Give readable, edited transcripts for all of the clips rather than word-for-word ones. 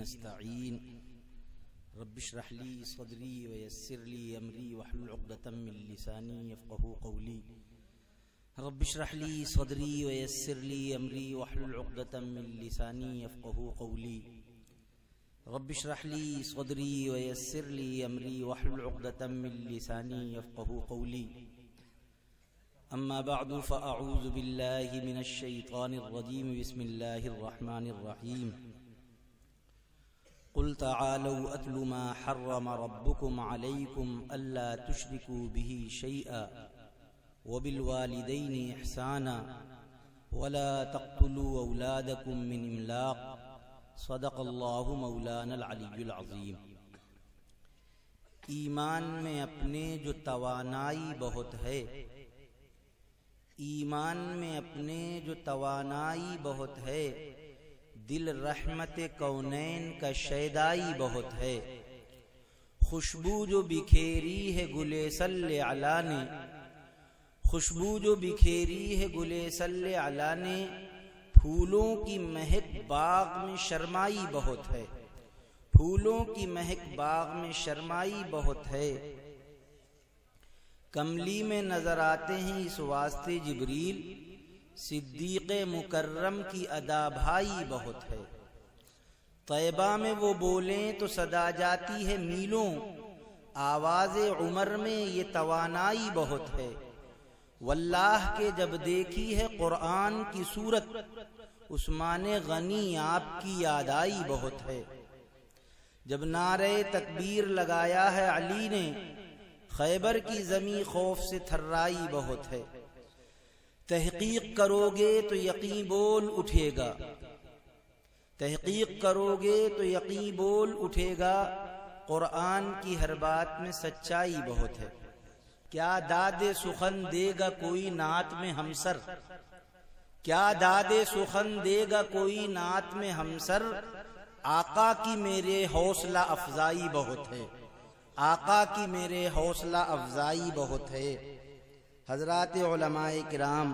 नस्तईन रब्बिश्रह ली सदरी वयस्सिर ली अमरी वहलुल उक़दतम मिन लिसानी यफ़क़हू क़ौली रब्बिश्रह ली सदरी वयस्सिर ली अमरी वहलुल उक़दतम मिन लिसानी यफ़क़हू क़ौली रब्बिश्रह ली सदरी वयस्सिर ली अमरी वहलुल उक़दतम मिन लिसानी यफ़क़हू क़ौली अम्मा बअदु फ़अऊज़ु बिल्लाहि मिनश शैतानिर रजीम बिस्मिल्लाहिर रहमानिर रहीम क़ुल तआलौ अत्लु मा हर्रम रब्बुकुम अलैकुम अल्ला तुश्रिकू बिही शैअन व बिल वालिदैनि इहसाना वला तक़्तुलू औलादकुम मिन इमलाक़ सदक़ल्लाहु मौलानल अलियुल अज़ीम। ईमान में अपने जो तवानाई बहुत है, ईमान में अपने जो तवानाई बहुत है, दिल रहमत कौनैन का शैदाई बहुत है। खुशबू जो बिखेरी है गुले सल्ले अला ने, खुशबू जो बिखेरी है गुले सल्ले अला ने, फूलों की महक बाग में शर्माई बहुत है, फूलों की महक बाग में शर्माई बहुत है। कमली में नजर आते हैं इस वास्ते जिब्रील, सिद्दीक़े मुकर्रम की अदा भाई बहुत है। तैबा में वो बोलें तो सदा जाती है मीलों, आवाज़े उमर में ये तवानाई बहुत है। वल्लाह के जब देखी है कुरान की सूरत, उस्माने गनी आपकी याद आई बहुत है। जब नारे तकबीर लगाया है अली ने, खैबर की ज़मीं खौफ से थर्राई बहुत है। तहकीक करोगे तो यकीन बोल उठेगा, तहकीक करोगे तो यकीन बोल उठेगा, कुरान की हर बात में सच्चाई बहुत है। क्या दादे सुखन देगा कोई नात में हमसर, क्या दादे सुखन देगा कोई नात में हमसर, आका की मेरे हौसला अफजाई बहुत है, आका की मेरे हौसला अफजाई बहुत है। हजरात उलमाए किराम,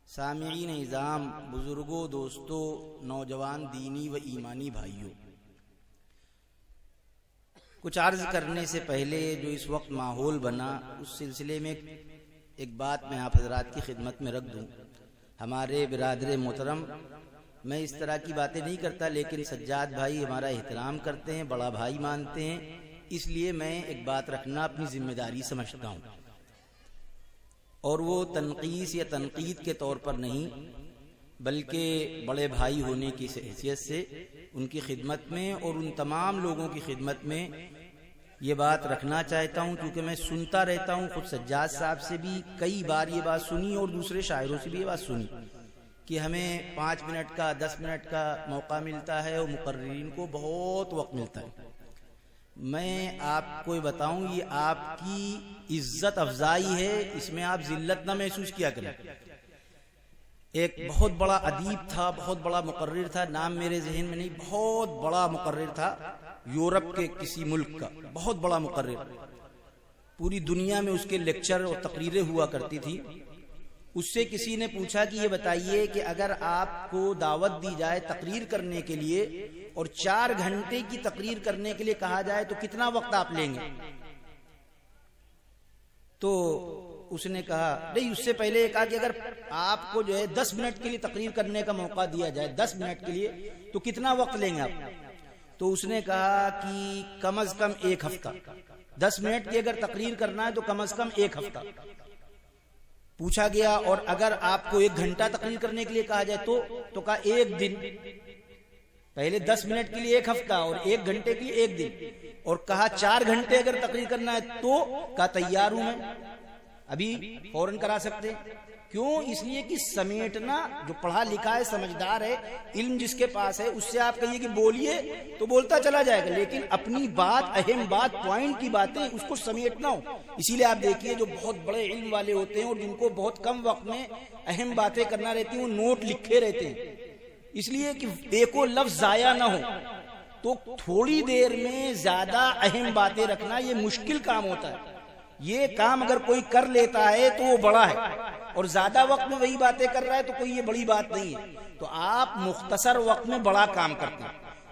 सामिईन इज़ाम, बुजुर्गों, दोस्तों, नौजवान दीनी व ईमानी भाइयों, कुछ अर्ज करने से पहले जो इस वक्त माहौल बना, उस सिलसिले में एक बात मैं आप हजरात की खिदमत में रख दूं। हमारे बिरादर मोहतरम, मैं इस तरह की बातें नहीं करता, लेकिन सज्जाद भाई हमारा एहतराम करते हैं, बड़ा भाई मानते हैं, इसलिए मैं एक बात रखना अपनी जिम्मेदारी समझता हूँ। और वो तनकीस या तनकीद के तौर पर नहीं, बल्कि बड़े भाई होने की हैसियत से उनकी खिदमत में और उन तमाम लोगों की खिदमत में ये बात रखना चाहता हूँ, क्योंकि मैं सुनता रहता हूँ। खुद सज्जाद साहब से भी कई बार ये बात सुनी और दूसरे शायरों से भी ये बात सुनी कि हमें 5 मिनट का 10 मिनट का मौका मिलता है और मुकर्रिरीन को बहुत वक्त मिलता है। मैं आपको बताऊं, ये आपकी इज्जत अफजाई है, इसमें आप जिल्लत ना महसूस किया करें। एक बहुत बड़ा अदीब था, बहुत बड़ा मुकर्रिर था, नाम मेरे जहन में नहीं, बहुत बड़ा मुकर्रिर था, यूरोप के किसी मुल्क का बहुत बड़ा मुकर्रिर, पूरी दुनिया में उसके लेक्चर और तकरीरें हुआ करती थी। उससे किसी ने पूछा कि ये बताइए कि अगर आपको दावत दी जाए तकरीर करने के लिए और 4 घंटे की तकरीर करने के लिए कहा जाए तो कितना वक्त आप लेंगे? तो उसने कहा, नहीं, उससे पहले ये कहा कि अगर आपको जो है 10 मिनट के लिए तकरीर करने का मौका दिया जाए, 10 मिनट के लिए, तो कितना वक्त लेंगे आप? तो उसने कहा कि कम अज कम 1 हफ्ता। 10 मिनट की अगर तकरीर करना है तो कम अज कम 1 हफ्ता। पूछा गया, और अगर आपको 1 घंटा तकरीर करने के लिए कहा जाए तो कहा 1 दिन। पहले 10 मिनट के लिए 1 हफ्ता और 1 घंटे के लिए 1 दिन, और कहा 4 घंटे अगर तकरीर करना है तो कहा तैयार हूं मैं, अभी फौरन करा सकते। क्यों? इसलिए कि समेटना, जो पढ़ा लिखा है, समझदार है, इल्म जिसके पास है, उससे आप कहिए कि बोलिए तो बोलता चला जाएगा, लेकिन अपनी बात, अहम बात, पॉइंट की बातें, उसको समेटना हो। इसीलिए आप देखिए जो बहुत बड़े इल्म वाले होते हैं और जिनको बहुत कम वक्त में अहम बातें करना रहती हैं, वो नोट लिखे रहते हैं, इसलिए कि एको लफ्ज जाया ना हो। तो थोड़ी देर में ज्यादा अहम बातें रखना ये मुश्किल काम होता है। ये काम अगर कोई कर लेता है तो वो बड़ा है, और ज्यादा वक्त में वही बातें कर रहा है तो कोई ये बड़ी बात नहीं है। तो आप मुख्तसर वक्त में बड़ा काम करते हैं।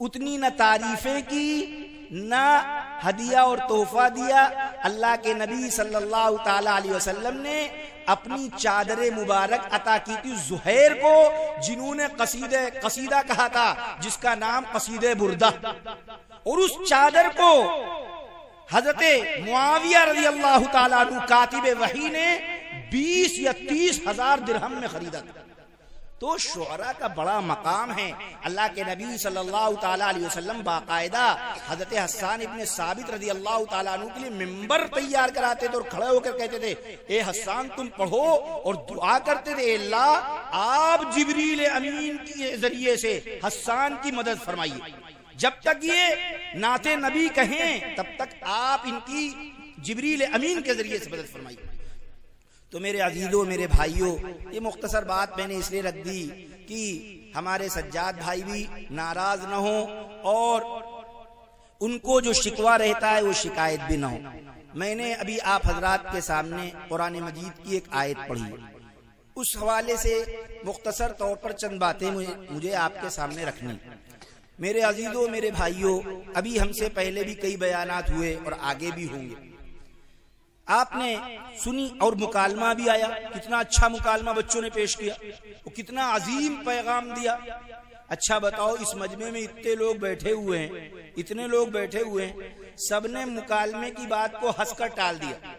उतनी न तारीफें की, न हदिया और तोहफा दिया। अल्लाह के नबी सल्लल्लाहु ताला अलैहि वसल्लम ने अपनी चादर मुबारक अता की थी जुहैर को, जिन्होंने कसीदा कहा था, जिसका नाम कसीदे बुर्दा। और उस चादर को हजरते मुआविया रज़ी अल्लाह ताला अन्हु कातिबे वही ने 20 या 30 हजार दिरहम में खरीदा था। तो शुअरा का बड़ा मकाम है। अल्लाह के नबी सल्लल्लाहु ताला अलैहि वसल्लम बाकायदा हजरत हस्सान इब्ने साबित रज़ी अल्लाह ताला अन्हु के लिए मिंबर तैयार कराते थे और खड़े होकर कहते थे, ए हस्सान तुम पढ़ो, और दुआ करते थे, अल्लाह आप जिब्रील अमीन के जरिए से हस्सान की मदद फरमाइए। जब तक ये नाते नबी कहें तब तक आप इनकी जिब्रील अमीन के जरिए से मदद फरमाइए। तो मेरे अजीजों, मेरे भाइयों, ये मुख्तसर बात मैंने इसलिए रख दी कि हमारे सज्जाद भाई भी नाराज न हो और उनको जो शिकवा रहता है वो शिकायत भी न हो। मैंने अभी आप हजरात के सामने कुरान मजीद की एक आयत पढ़ी, उस हवाले से मुख्तसर तौर पर चंद बातें मुझे आपके सामने रखनी। मेरे अजीजों, मेरे भाइयों, अभी हमसे पहले भी कई बयानात हुए और आगे भी होंगे, आपने सुनी और मुकालमा भी आया। कितना अच्छा मुकालमा बच्चों ने पेश किया, वो कितना अजीम पैगाम दिया। अच्छा बताओ, इस मजमे में इतने लोग बैठे हुए हैं, इतने लोग बैठे हुए हैं, सबने मुकालमे की बात को हंसकर टाल दिया।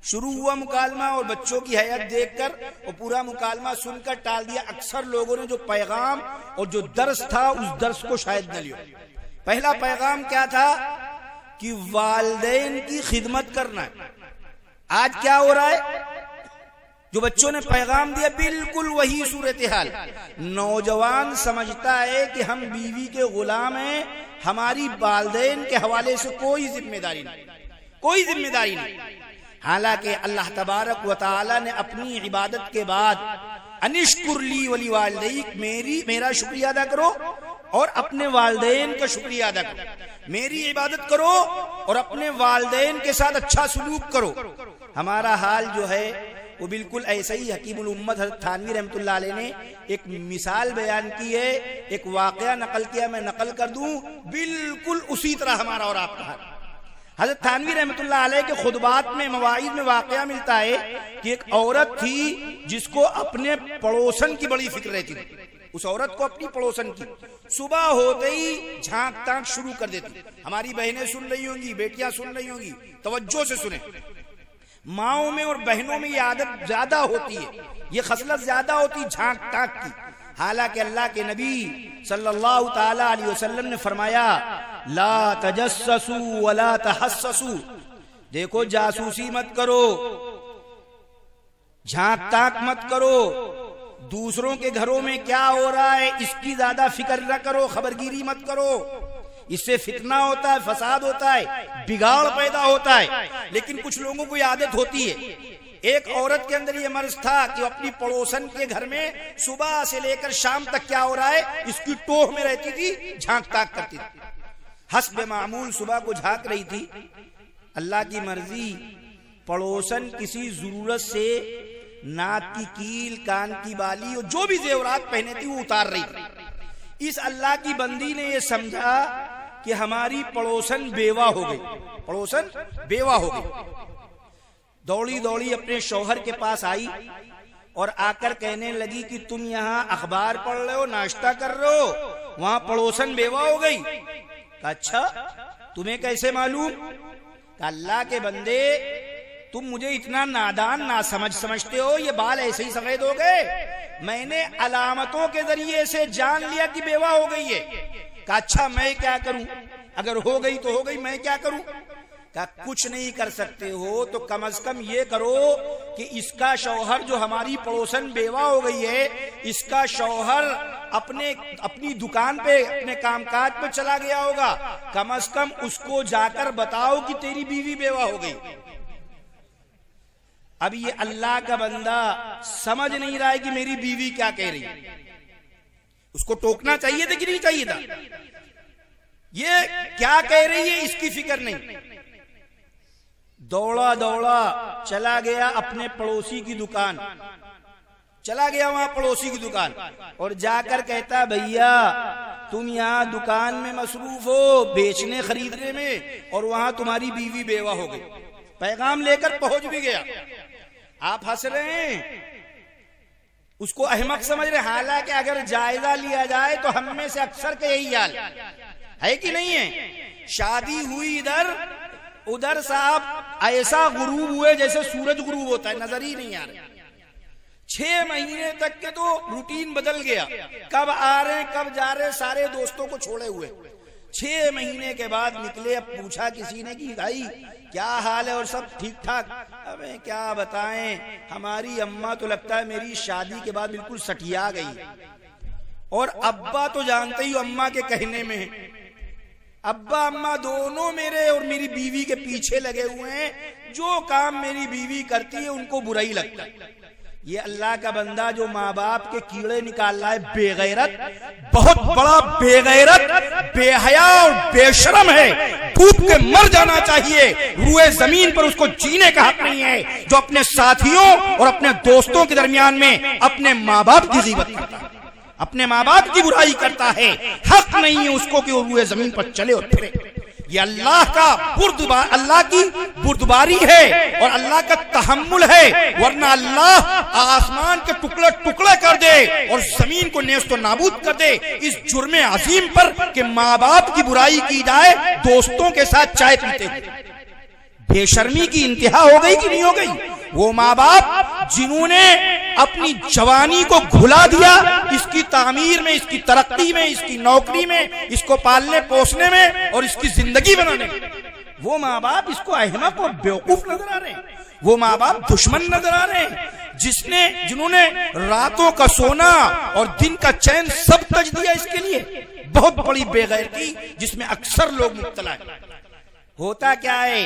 शुरू हुआ मुकालमा और बच्चों की हैयत देखकर और पूरा मुकालमा सुनकर टाल दिया। अक्सर लोगों ने जो पैगाम और जो दर्स था उस दर्स को शायद न लियो। पहला पैगाम क्या था कि वालिदैन की खिदमत करना है। आज क्या हो रहा है, जो बच्चों ने पैगाम दिया बिल्कुल वही सूरत हाल। नौजवान समझता है कि हम बीवी के गुलाम हैं, हमारी वालिदैन के हवाले से कोई जिम्मेदारी नहीं, कोई जिम्मेदारी नहीं। हालांकि अल्लाह तबारक व तआला ने अपनी इबादत के बाद अनिश्कुर ली वली वालिदैक, मेरा शुक्रिया अदा करो और अपने वालिदैन का शुक्रिया अदा करो। मेरी इबादत करो और अपने वालिदैन के साथ अच्छा सलूक करो। हमारा हाल जो है वो बिल्कुल ऐसा ही। हकीमुल उम्मत हज़रत थानवी रहमतुल्लाह अलैह ने एक मिसाल बयान की है, एक वाकया नकल किया, मैं नकल कर दूं, बिल्कुल उसी तरह हमारा और आपका हाल। हज़रत थानवी रहमतुल्लाह अलैह के खुतबात में, मवाइद में वाकया मिलता है कि एक औरत थी जिसको अपने पड़ोसन की बड़ी फिक्र रहती थी। उस औरत को अपनी पड़ोसन की सुबह होते ही झांक ताक शुरू कर देती। हमारी बहनें सुन रही होंगी, बेटियां सुन रही होंगी, तवज्जो से सुने। माओं में और बहनों में ये आदत ज्यादा होती है, ये खसलत ज्यादा होती झांक ताक की। हालांकि अल्लाह के नबी सल्लल्लाहु ताला अलैहि वसल्लम ने फरमाया, ला तजस्ससु वला तहस्ससु, देखो जासूसी मत करो, झांक ताक मत करो, दूसरों के घरों में क्या हो रहा है इसकी ज्यादा फिक्र न करो, खबरगिरी मत करो। इससे फितना होता है, फसाद होता है, बिगाड़ पैदा होता है। लेकिन कुछ लोगों को आदत होती है। एक औरत के अंदर ये मर्ज था कि अपनी पड़ोसन के घर में सुबह से लेकर शाम तक क्या हो रहा है इसकी टोह में रहती थी, झांक ताक करती थी। हस्ब मामूल सुबह को झांक रही थी, अल्लाह की मर्जी पड़ोसन किसी जरूरत से नाक की कील, कान की बाली और जो भी जेवरात पहने थी वो उतार रही थी। इस अल्लाह की बंदी ने ये समझा कि हमारी पड़ोसन बेवा हो गई, पड़ोसन बेवा हो गई। दौड़ी दौड़ी अपने शौहर के पास आई और आकर कहने लगी कि तुम यहाँ अखबार पढ़ रहे हो, नाश्ता कर रहे हो, वहां पड़ोसन बेवा हो गई। अच्छा, तुम्हें कैसे मालूम? अल्लाह के बंदे, तुम मुझे इतना नादान ना समझते हो, ये बाल ऐसे ही सफेद हो गए? मैंने अलामतों के जरिए से जान लिया कि बेवा हो गई है। कहा अच्छा मैं क्या करूं, अगर हो गई तो हो गई, मैं क्या करूं? कहा कुछ नहीं कर सकते हो तो कम से कम ये करो कि इसका शौहर जो हमारी पड़ोसन बेवा हो गई है, इसका शौहर अपनी दुकान पे, अपने कामकाज पे चला गया होगा, कम से कम उसको जाकर बताओ कि तेरी बीवी बेवा हो गई। अब ये अल्लाह का बंदा समझ नहीं रहा है कि मेरी बीवी क्या कह रही है। उसको टोकना चाहिए था कि नहीं चाहिए था? ये क्या कह रही है इसकी फिक्र नहीं। दौड़ा दौड़ा चला गया अपने पड़ोसी की दुकान चला गया वहां पड़ोसी की दुकान और जाकर कहता भैया तुम यहाँ दुकान में मसरूफ हो बेचने खरीदने में और वहां तुम्हारी बीवी बेवा हो गई। पैगाम लेकर पहुंच भी गया। आप हंस रहे हैं, उसको अहमक समझ रहे। हालांकि अगर जायजा लिया जाए तो हम में से अक्सर का यही हाल है कि नहीं है। शादी हुई इधर, उधर साहब ऐसा गुरूब हुए जैसे सूरज गुरूब होता है, नजर ही नहीं आ रहा। 6 महीने तक के तो रूटीन बदल गया, कब आ रहे कब जा रहे, सारे दोस्तों को छोड़े हुए। 6 महीने के बाद निकले। अब पूछा किसी ने कि भाई क्या हाल है और सब ठीक ठाक? अबे क्या बताएं, हमारी अम्मा तो लगता है मेरी शादी के बाद बिल्कुल सटिया गई, और अब्बा तो जानते ही अम्मा के कहने में, अब्बा अम्मा दोनों मेरे और मेरी बीवी के पीछे लगे हुए हैं। जो काम मेरी बीवी करती है उनको बुरा ही लगता है। ये अल्लाह का बंदा जो माँ बाप के कीड़े निकाल रहा है, बेगैरत, बहुत बड़ा बेगैरत, बेहया और बेशरम है। डूब के मर जाना चाहिए। रूए जमीन पर उसको जीने का हक नहीं है जो अपने साथियों और अपने दोस्तों के दरमियान में अपने माँ बाप की ग़ीबत करता है, अपने माँ बाप की बुराई करता है। हक नहीं है उसको कि वो रूए जमीन पर चले और फिरे। ये अल्लाह की बुर्दबारी है और अल्लाह का तहम्मुल है, वरना अल्लाह आसमान के टुकड़े टुकड़े कर दे और जमीन को नेस्त नाबूद कर दे इस जुर्मे अजीम पर कि माँ बाप की बुराई की जाए दोस्तों के साथ चाय पीते हुए। बेशर्मी की इंतहा हो गई कि नहीं हो गई? वो माँ बाप जिन्होंने अपनी जवानी को घुला दिया इसकी तामीर में, इसकी तरक्की में, इसकी नौकरी में, इसको पालने पोसने में और इसकी जिंदगी बनाने में, वो माँ बाप इसको अहमक और बेवकूफ नजर आ रहे हैं। वो माँ बाप दुश्मन नजर आ रहे हैं जिन्होंने रातों का सोना और दिन का चैन सब तज दिया इसके लिए। बहुत बड़ी बेगैरती जिसमें अक्सर लोग मुब्तला है। होता क्या है,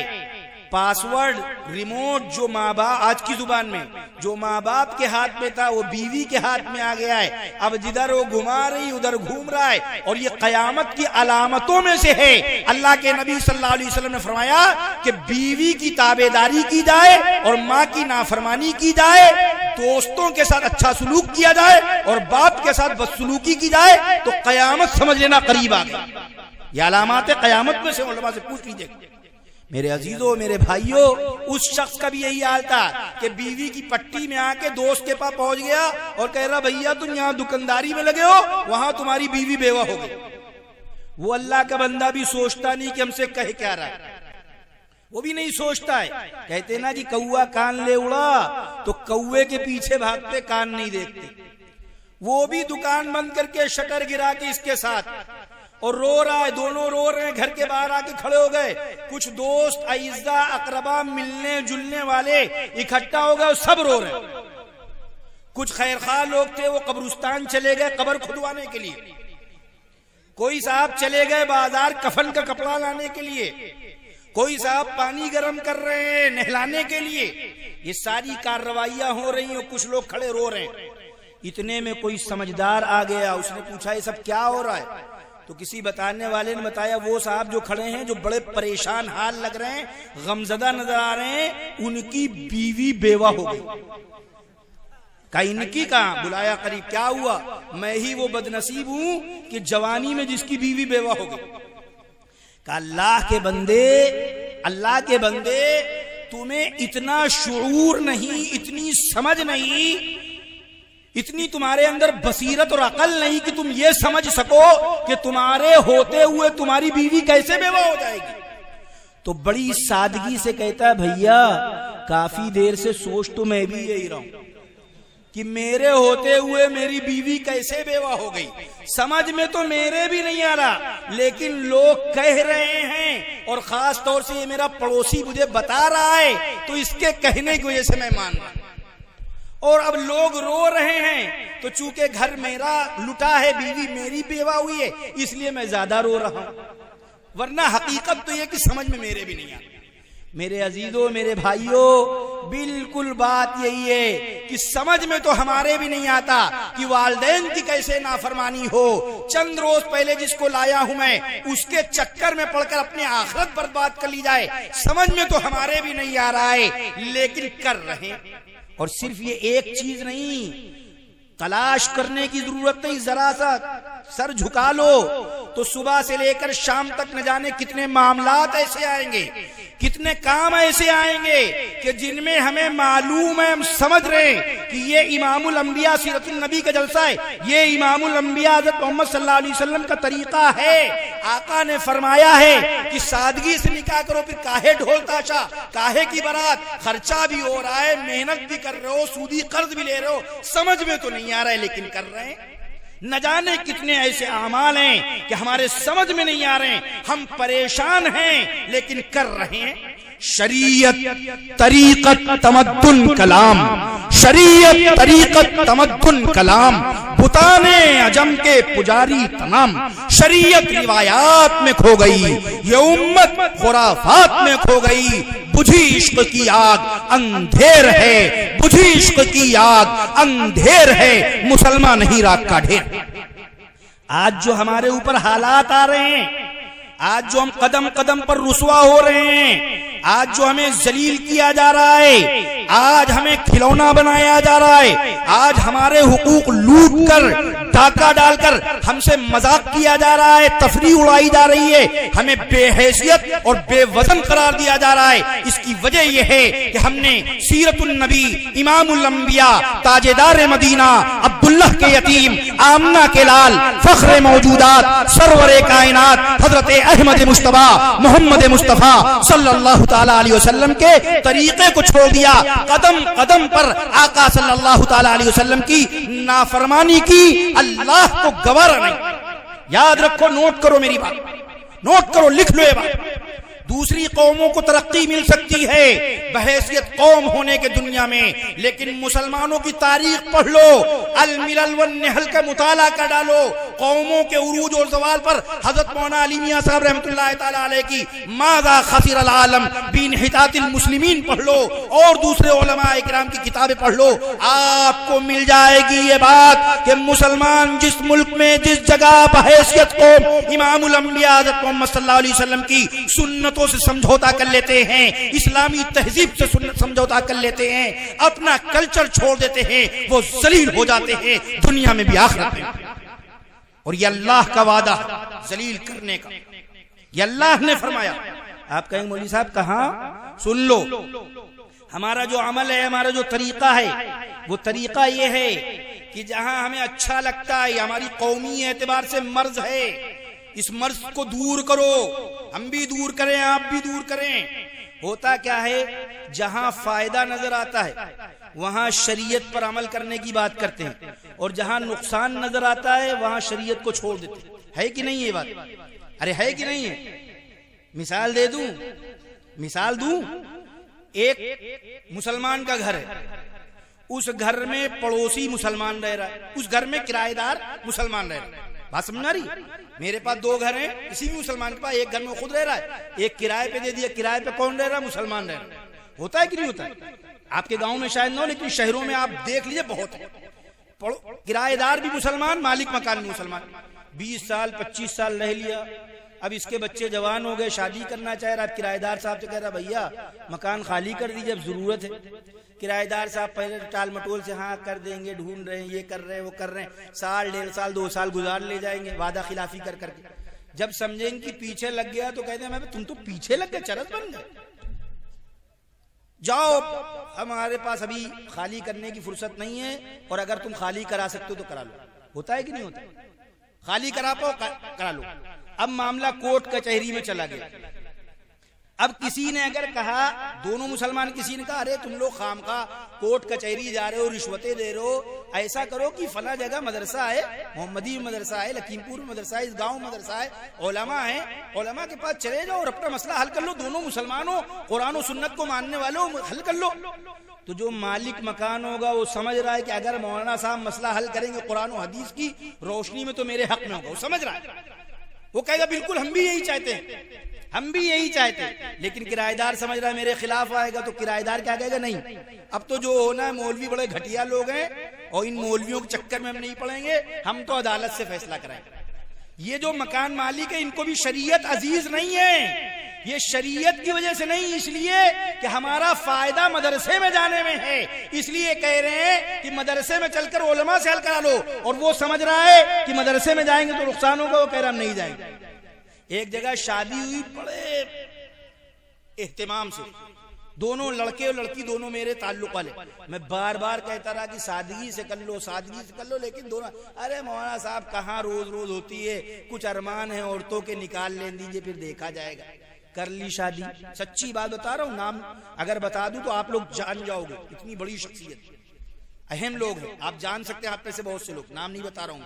पासवर्ड रिमोट जो माँ बाप, आज की जुबान में जो माँ बाप के हाथ में था वो बीवी के हाथ में आ गया है। अब जिधर वो घुमा रही उधर घूम रहा है और ये कयामत की अलामतों में से है। अल्लाह के नबी सल्लल्लाहु अलैहि वसल्लम ने फरमाया कि बीवी की ताबेदारी की जाए और माँ की नाफरमानी की जाए, दोस्तों के साथ अच्छा सुलूक किया जाए और बाप के साथ बदसलूकी की जाए तो कयामत समझ लेना करीब आ गई। ये अलामात कयामत में से उलमा से पूछ लीजिए। मेरे अजीजों, मेरे भाइयों, उस शख्स का भी यही हाल था कि बीवी की पट्टी में आके दोस्त के पास पहुंच गया और कह रहा भैया तुम यहाँ दुकानदारी में लगे हो, वहां तुम्हारी बीवी बेवा हो गई। वो अल्लाह का बंदा भी सोचता नहीं कि हमसे कह क्या रहा है, वो भी नहीं सोचता है। कहते ना कि कौआ कान ले उड़ा तो कौए के पीछे भागते कान नहीं देखते। वो भी दुकान बंद करके शटर गिरा के इसके साथ और रो रहा है, दोनों रो रहे हैं। घर के बाहर आके खड़े हो गए। कुछ दोस्त अइज़ा अकरबा मिलने जुलने वाले इकट्ठा हो गए, सब रो रहे हैं। कुछ खैरखा लोग थे वो कब्रिस्तान चले गए कब्र खुदवाने के लिए। कोई साहब चले गए बाजार कफन का कपड़ा लाने के लिए। कोई साहब पानी गर्म कर रहे हैं नहलाने के लिए। ये सारी कार्रवाइयां हो रही हैं, कुछ लोग खड़े रो रहे हैं। इतने में कोई समझदार आ गया, उसने पूछा ये सब क्या हो रहा है? तो किसी बताने वाले ने बताया वो साहब जो खड़े हैं, जो बड़े परेशान हाल लग रहे हैं, गमजदा नजर आ रहे हैं, उनकी बीवी बेवा हो गई। का इनकी कहां? बुलाया करीब। क्या हुआ? मैं ही वो बदनसीब हूं कि जवानी में जिसकी बीवी बेवा हो गई। का अल्लाह के बंदे तुम्हें इतना शुऊर नहीं, इतनी समझ नहीं, इतनी तुम्हारे अंदर बसीरत और अकल नहीं कि तुम ये समझ सको कि तुम्हारे होते हुए तुम्हारी बीवी कैसे बेवा हो जाएगी। तो बड़ी सादगी से कहता है भैया काफी देर से सोच तो मैं भी यही रहा हूं कि मेरे होते हुए मेरी बीवी कैसे बेवा हो गई। समझ में तो मेरे भी नहीं आ रहा, लेकिन लोग कह रहे हैं और खास तौर से ये मेरा पड़ोसी मुझे बता रहा है तो इसके कहने की वजह से मैं मान रहा हूं। और अब लोग रो रहे हैं तो चूंकि घर मेरा लुटा है, बीवी मेरी बेवा हुई है, इसलिए मैं ज्यादा रो रहा हूं, वरना हकीकत तो यह कि समझ में मेरे भी नहीं आती। मेरे अजीजों, मेरे भाइयों, बिल्कुल बात यही है कि समझ में तो हमारे भी नहीं आता कि वालिदैन की कैसे नाफरमानी हो। चंद रोज पहले जिसको लाया हूं मैं, उसके चक्कर में पड़कर अपनी आखिरत बर्बाद कर ली जाए, समझ में तो हमारे भी नहीं आ रहा है, लेकिन कर रहे हैं। और सिर्फ ये एक चीज नहीं, तलाश करने की जरूरत नहीं, जरा सा सर झुका लो तो सुबह से लेकर शाम तक न जाने कितने मामलात ऐसे आएंगे, कितने काम ऐसे आएंगे कि जिनमें हमें मालूम है, हम समझ रहे हैं कि ये इमामुल अंबिया सीरतुन नबी का जलसा है, ये इमामुल अंबिया हज़रत मोहम्मद सल्लल्लाहु अलैहि वसल्लम का तरीका है। आका ने फरमाया है कि सादगी से निकाह करो, फिर काहे ढोल ताशा, काहे की बारात, खर्चा भी हो रहा है, मेहनत भी कर रहे हो, सूदी कर्ज भी ले रहे हो, समझ में तो नहीं आ रहा है लेकिन कर रहे हैं। न जाने कितने ऐसे अमाल हैं कि हमारे समझ में नहीं आ रहे हैं, हम परेशान हैं लेकिन कर रहे हैं। शरीयत तरीकत तमद्दुन कलाम, शरीयत तरीकत तमद्दुन कलाम, बुताने अजम के पुजारी तमाम। शरीयत रिवायात में खो गई, ये उम्मत खुराफात में खो गई। बुझी इश्क की आग अंधेर है, बुझी इश्क की आग अंधेर है, मुसलमान नहीं रात का ढेर। आज जो हमारे ऊपर हालात आ रहे हैं, आज जो हम कदम कदम पर रुसवा हो रहे हैं, आज जो हमें जलील किया जा रहा है, आज हमें खिलौना बनाया जा रहा है, आज हमारे हुकूक लूट कर डाका डालकर हमसे मजाक किया जा रहा है, तफरीह उड़ाई जा रही है, हमें बेहैसियत और बेवजन करार दिया जा रहा है। इसकी वजह यह है कि हमने सीरतुन नबी, इमामुल अंबिया, ताजेदार मदीना, अब्दुल्लाह के यतीम, आमना के लाल, फख्र मौजूदात, सरवरे कायनात हजरत अहमद मुस्तफा मोहम्मद मुस्तफा सल्लल्लाहु ताला अलैहि वसल्लम के तरीके को छोड़ दिया। कदम कदम पर आका सल्लल्लाहु ताला अलैहि वसल्लम की नाफरमानी की, अल्लाह को गवारा नहीं। याद रखो, नोट करो मेरी बात, नोट करो, लिख लो ये बात। दूसरी कौमों को तरक्की मिल सकती है बहैसियत कौम होने के दुनिया में, लेकिन मुसलमानों की तारीख पढ़ लो, अल मिलल वन नहल का मुताला कर डालो, कौमों के उरूज और ज़वाल पर हजरत मौलाना अली मियां साहब रहमतुल्लाह ताला अलैह की माज़ा खसिर अल आलम बिनहितातिल मुस्लिमीन पढ़ लो, और दूसरे उलमा इकराम की किताबें पढ़ लो, आपको मिल जाएगी ये बात कि मुसलमान जिस मुल्क में जिस जगह बहैसियत कौम इमामुल अंबिया हज़रत मोहम्मद सल्लल्लाहु अलैहि वसल्लम की सुन्नतों से समझौता कर लेते हैं, इस्लामी तहजीब से समझौता कर लेते हैं, अपना कल्चर छोड़ देते हैं, वो जलील हो जाते हैं दुनिया में भी आखिरत में। और ये अल्लाह का वादा जलील करने का, ये अल्लाह ने फरमाया। आप कहेंगे मौलवी साहब कहां? सुन लो, हमारा जो अमल है, हमारा जो तरीका है, वो तरीका ये है कि जहां हमें अच्छा लगता है, हमारी कौमी एतबार से मर्ज है, इस मर्ज को दूर करो, हम भी दूर करें, आप भी दूर करें। होता क्या है, जहां फायदा नजर आता है वहां शरीयत पर अमल करने की बात करते हैं, और जहां नुकसान नजर आता है वहां शरीयत को छोड़ देते हैं। है कि नहीं ये बात? अरे है कि नहीं है? मिसाल दे दूं, मिसाल दूं, एक मुसलमान का घर है, उस घर में पड़ोसी मुसलमान रह रहा है, उस घर में किराएदार मुसलमान रह रहा है। बात समझ आ रही? मेरे पास दो घर हैं, किसी भी मुसलमान के पास, एक घर में खुद रह रहा है, एक किराए पे दे दिया। किराए पे कौन रह रहा है? मुसलमान रह रहा है। होता है कि नहीं होता है? आपके गांव में शायद ना हो, लेकिन शहरों में आप देख लीजिए बहुत है। किराएदार भी मुसलमान, मालिक मकान भी मुसलमान। 20 साल 25 साल रह लिया, अब इसके बच्चे जवान हो गए, शादी करना चाह रहा है। किराएदार साहब से कह रहा भैया मकान खाली कर दीजिए, अब जरूरत है। किराएदार साहब पहले टाल मटोल से हाँ कर देंगे, ढूंढ रहे हैं, ये कर रहे हैं, वो कर रहे हैं, साल 1.5 साल 2 साल गुजार ले जाएंगे वादा खिलाफी कर करके। जब समझेंगे कि पीछे लग गया तो कहते हैं तुम तो पीछे लग गए, चरस बन गए, जाओ हमारे पास अभी खाली करने की फुर्सत नहीं है, और अगर तुम खाली करा सकते हो तो करा लो। होता है कि नहीं होता? खाली करा पाओ करा लो। अब मामला कोर्ट कचहरी में चला गया। अब किसी ने अगर कहा, दोनों मुसलमान, किसी ने कहा अरे तुम लोग खामखा कोर्ट कचहरी जा रहे हो, रिश्वतें दे रहे हो, ऐसा करो कि फला जगह मदरसा है, मोहम्मदी मदरसा है, लखीमपुर मदरसा है, इस गांव मदरसा है, उलमा है, उलमा के पास चले जाओ और अपना मसला हल कर लो। दोनों मुसलमान हो, कुरान और सुन्नत को मानने वाले हो, हल कर लो। तो जो मालिक मकान होगा वो समझ रहा है कि अगर मौलाना साहब मसला हल करेंगे कुरान और हदीस की रोशनी में तो मेरे हक में होगा, वो समझ रहा है। वो कहेगा बिल्कुल हम भी यही चाहते हैं, हम भी यही चाहते हैं। लेकिन किराएदार समझ रहा है मेरे खिलाफ आएगा, तो किराएदार क्या कहेगा? नहीं, अब तो जो होना है, मौलवी बड़े घटिया लोग हैं और इन मौलवियों के चक्कर में हम नहीं पड़ेंगे, हम तो अदालत से फैसला कराएंगे। ये जो मकान मालिक है, इनको भी शरीयत अजीज नहीं है, ये शरीयत की वजह से नहीं, इसलिए कि हमारा फायदा मदरसे में जाने में है, इसलिए कह रहे हैं कि मदरसे में चलकर उलमा से हल करा लो। और वो समझ रहा है कि मदरसे में जाएंगे तो नुकसान होगा, वो कह रहा हम नहीं जाएंगे। एक जगह शादी हुई बड़े एहतिमाम से, दोनों लड़के और लड़की दोनों मेरे ताल्लुक वाले। मैं बार बार कहता रहा कि सादगी से कर लो, सादगी से कर लो, लेकिन दोनों, अरे मौलाना साहब कहाँ रोज रोज होती है, कुछ अरमान है औरतों के, निकाल ले दीजिए फिर देखा जाएगा। कर ली शादी। सच्ची बात बता रहा हूँ, नाम अगर बता दूं तो आप लोग जान जाओगे, इतनी बड़ी शख्सियत, अहम लोग हैं, आप जान सकते हैं। आप में से बहुत से लोग, नाम नहीं बता रहा हूँ,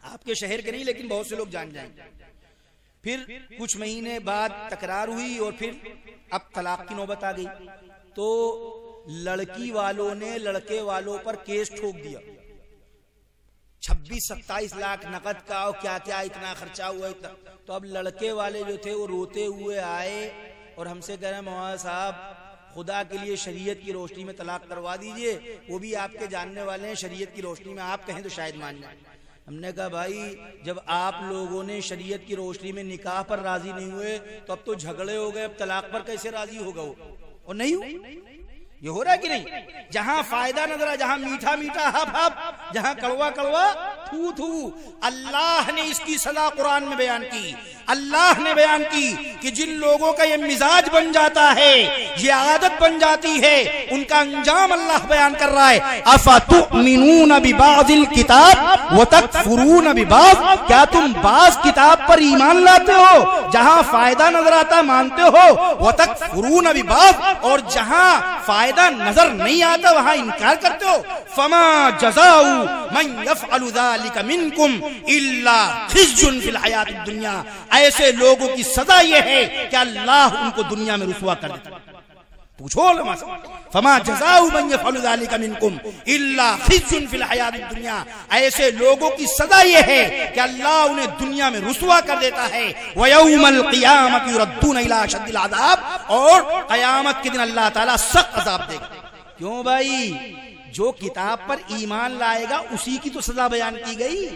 आपके शहर के नहीं, लेकिन बहुत से लोग जान जाएंगे। फिर कुछ महीने बाद तकरार हुई और फिर अब तलाक की नौबत आ गई, तो लड़की वालों ने लड़के वालों पर केस ठोक दिया। 26-27 लाख नकद का और क्या क्या इतना खर्चा हुआ इतना। तो अब लड़के वाले जो थे वो रोते हुए आए और हमसे कह रहे मौलाना साहब खुदा के लिए शरीयत की रोशनी में तलाक करवा दीजिए, वो भी आपके जानने वाले हैं, शरीयत की रोशनी में आप कहें तो शायद मान जाए। हमने कहा भाई जब आप लोगों ने शरीयत की रोशनी में निकाह पर राजी नहीं हुए तो अब तो झगड़े हो गए, अब तलाक पर कैसे राजी होगा वो? और नहीं हो, ये हो रहा है कि नहीं? जहां फायदा नजर आए, जहां मीठा मीठा हब हब, जहां कड़वा कड़वा थू थू। अल्लाह ने इसकी सजा कुरान में बयान की। अल्लाह ने बयान की कि जिन लोगों का ये मिजाज बन जाता है, ये आदत बन जाती है, उनका अंजाम अल्लाह बयान कर रहा है। अफतुमिनून बिबाज़िल किताब व तकफुरून बिबाज़, क्या तुम बाज़ किताब पर ईमान लाते हो, जहां फायदा नजर आता मानते हो, व तकफुरून बिबाज़, और जहां फायदा नजर नहीं आता वहां इनकार करते हो। फमा जज़ाउ मन यफ़अलु ज़ालिका मिनकुम इल्ला खिज़्युन फिल हयातिद दुनिया, ऐसे लोगों की सजा यह है कि अल्लाह उनको दुनिया में रुसवा कर देता। पूछो फमा जज़ाउ मन यफ़अलु ज़ालिका मिनकुम इल्ला खिज़्युन फिल हयातिद दुनिया, ऐसे लोगों की सजा यह है कि अल्लाह उन्हें दुनिया में रुसवा कर देता है। व यौमल क़ियामति युरद्दून इला अशद्दिल अज़ाब, और क़यामत के दिन अल्लाह ताला सख्त अज़ाब देगा। क्यों भाई? जो किताब पर ईमान लाएगा उसी की तो सजा बयान की गई।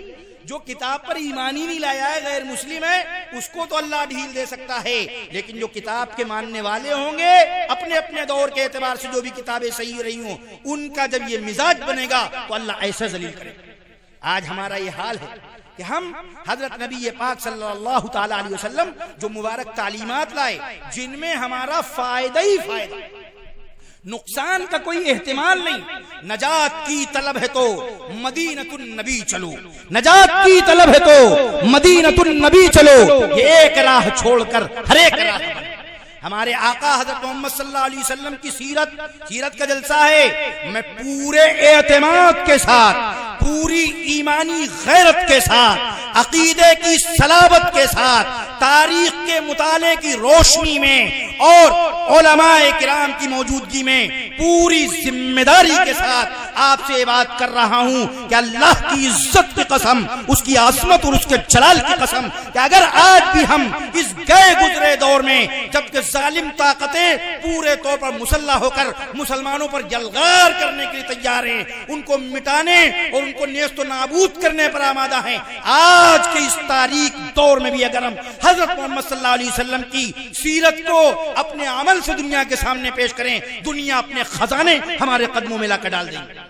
जो किताब पर ईमान ही नहीं लाया है, गैर मुस्लिम है, उसको तो अल्लाह ढील दे सकता है, लेकिन जो किताब के मानने वाले होंगे, अपने अपने दौर के एतबार से जो भी किताबें सही रही हों, उनका जब ये मिजाज बनेगा तो अल्लाह ऐसा जलील करेगा। आज हमारा ये हाल है कि हम हजरत नबी पाक सल्लल्लाहु ताला अलैहि वसल्लम जो मुबारक तालीमात लाए, जिनमें हमारा फायदा ही फायदा, नुकसान का कोई एहतिमाल नहीं। नजात की तलब है तो मदीनतुन नबी चलो, नजात की तलब है तो मदीनतुन नबी चलो, ये एक राह छोड़कर हर एक राह। हमारे आका हजरत मोहम्मद सल्लल्लाहु अलैहि वसल्लम की सीरत का जलसा है। मैं पूरे एतमाद के साथ, पूरी ईमानी गैरत के साथ, अकीदे की सलाबत के साथ, तारीख के मुताले की रोशनी में और उलमाए किराम की मौजूदगी में पूरी जिम्मेदारी के साथ आपसे बात कर रहा हूं कि अल्लाह की इज्जत की कसम, उसकी आज़मत और उसके जलाल की कसम, कि अगर आज भी हम इस गए गुजरे दौर में, जबकि जालिम ताकतें पूरे तौर पर मुसल्लह होकर मुसलमानों पर यलगार करने के लिए तैयार हैं, उनको मिटाने और उनको नेस्त नाबूद करने पर आमादा हैं, आज के इस तारीख दौर में भी अगर हम हजरत मोहम्मद सल्लल्लाहु अलैहि वसल्लम की सीरत को अपने अमल से दुनिया के सामने पेश करें, दुनिया अपने खजाने हमारे कदमों में लाकर डाल देंगे,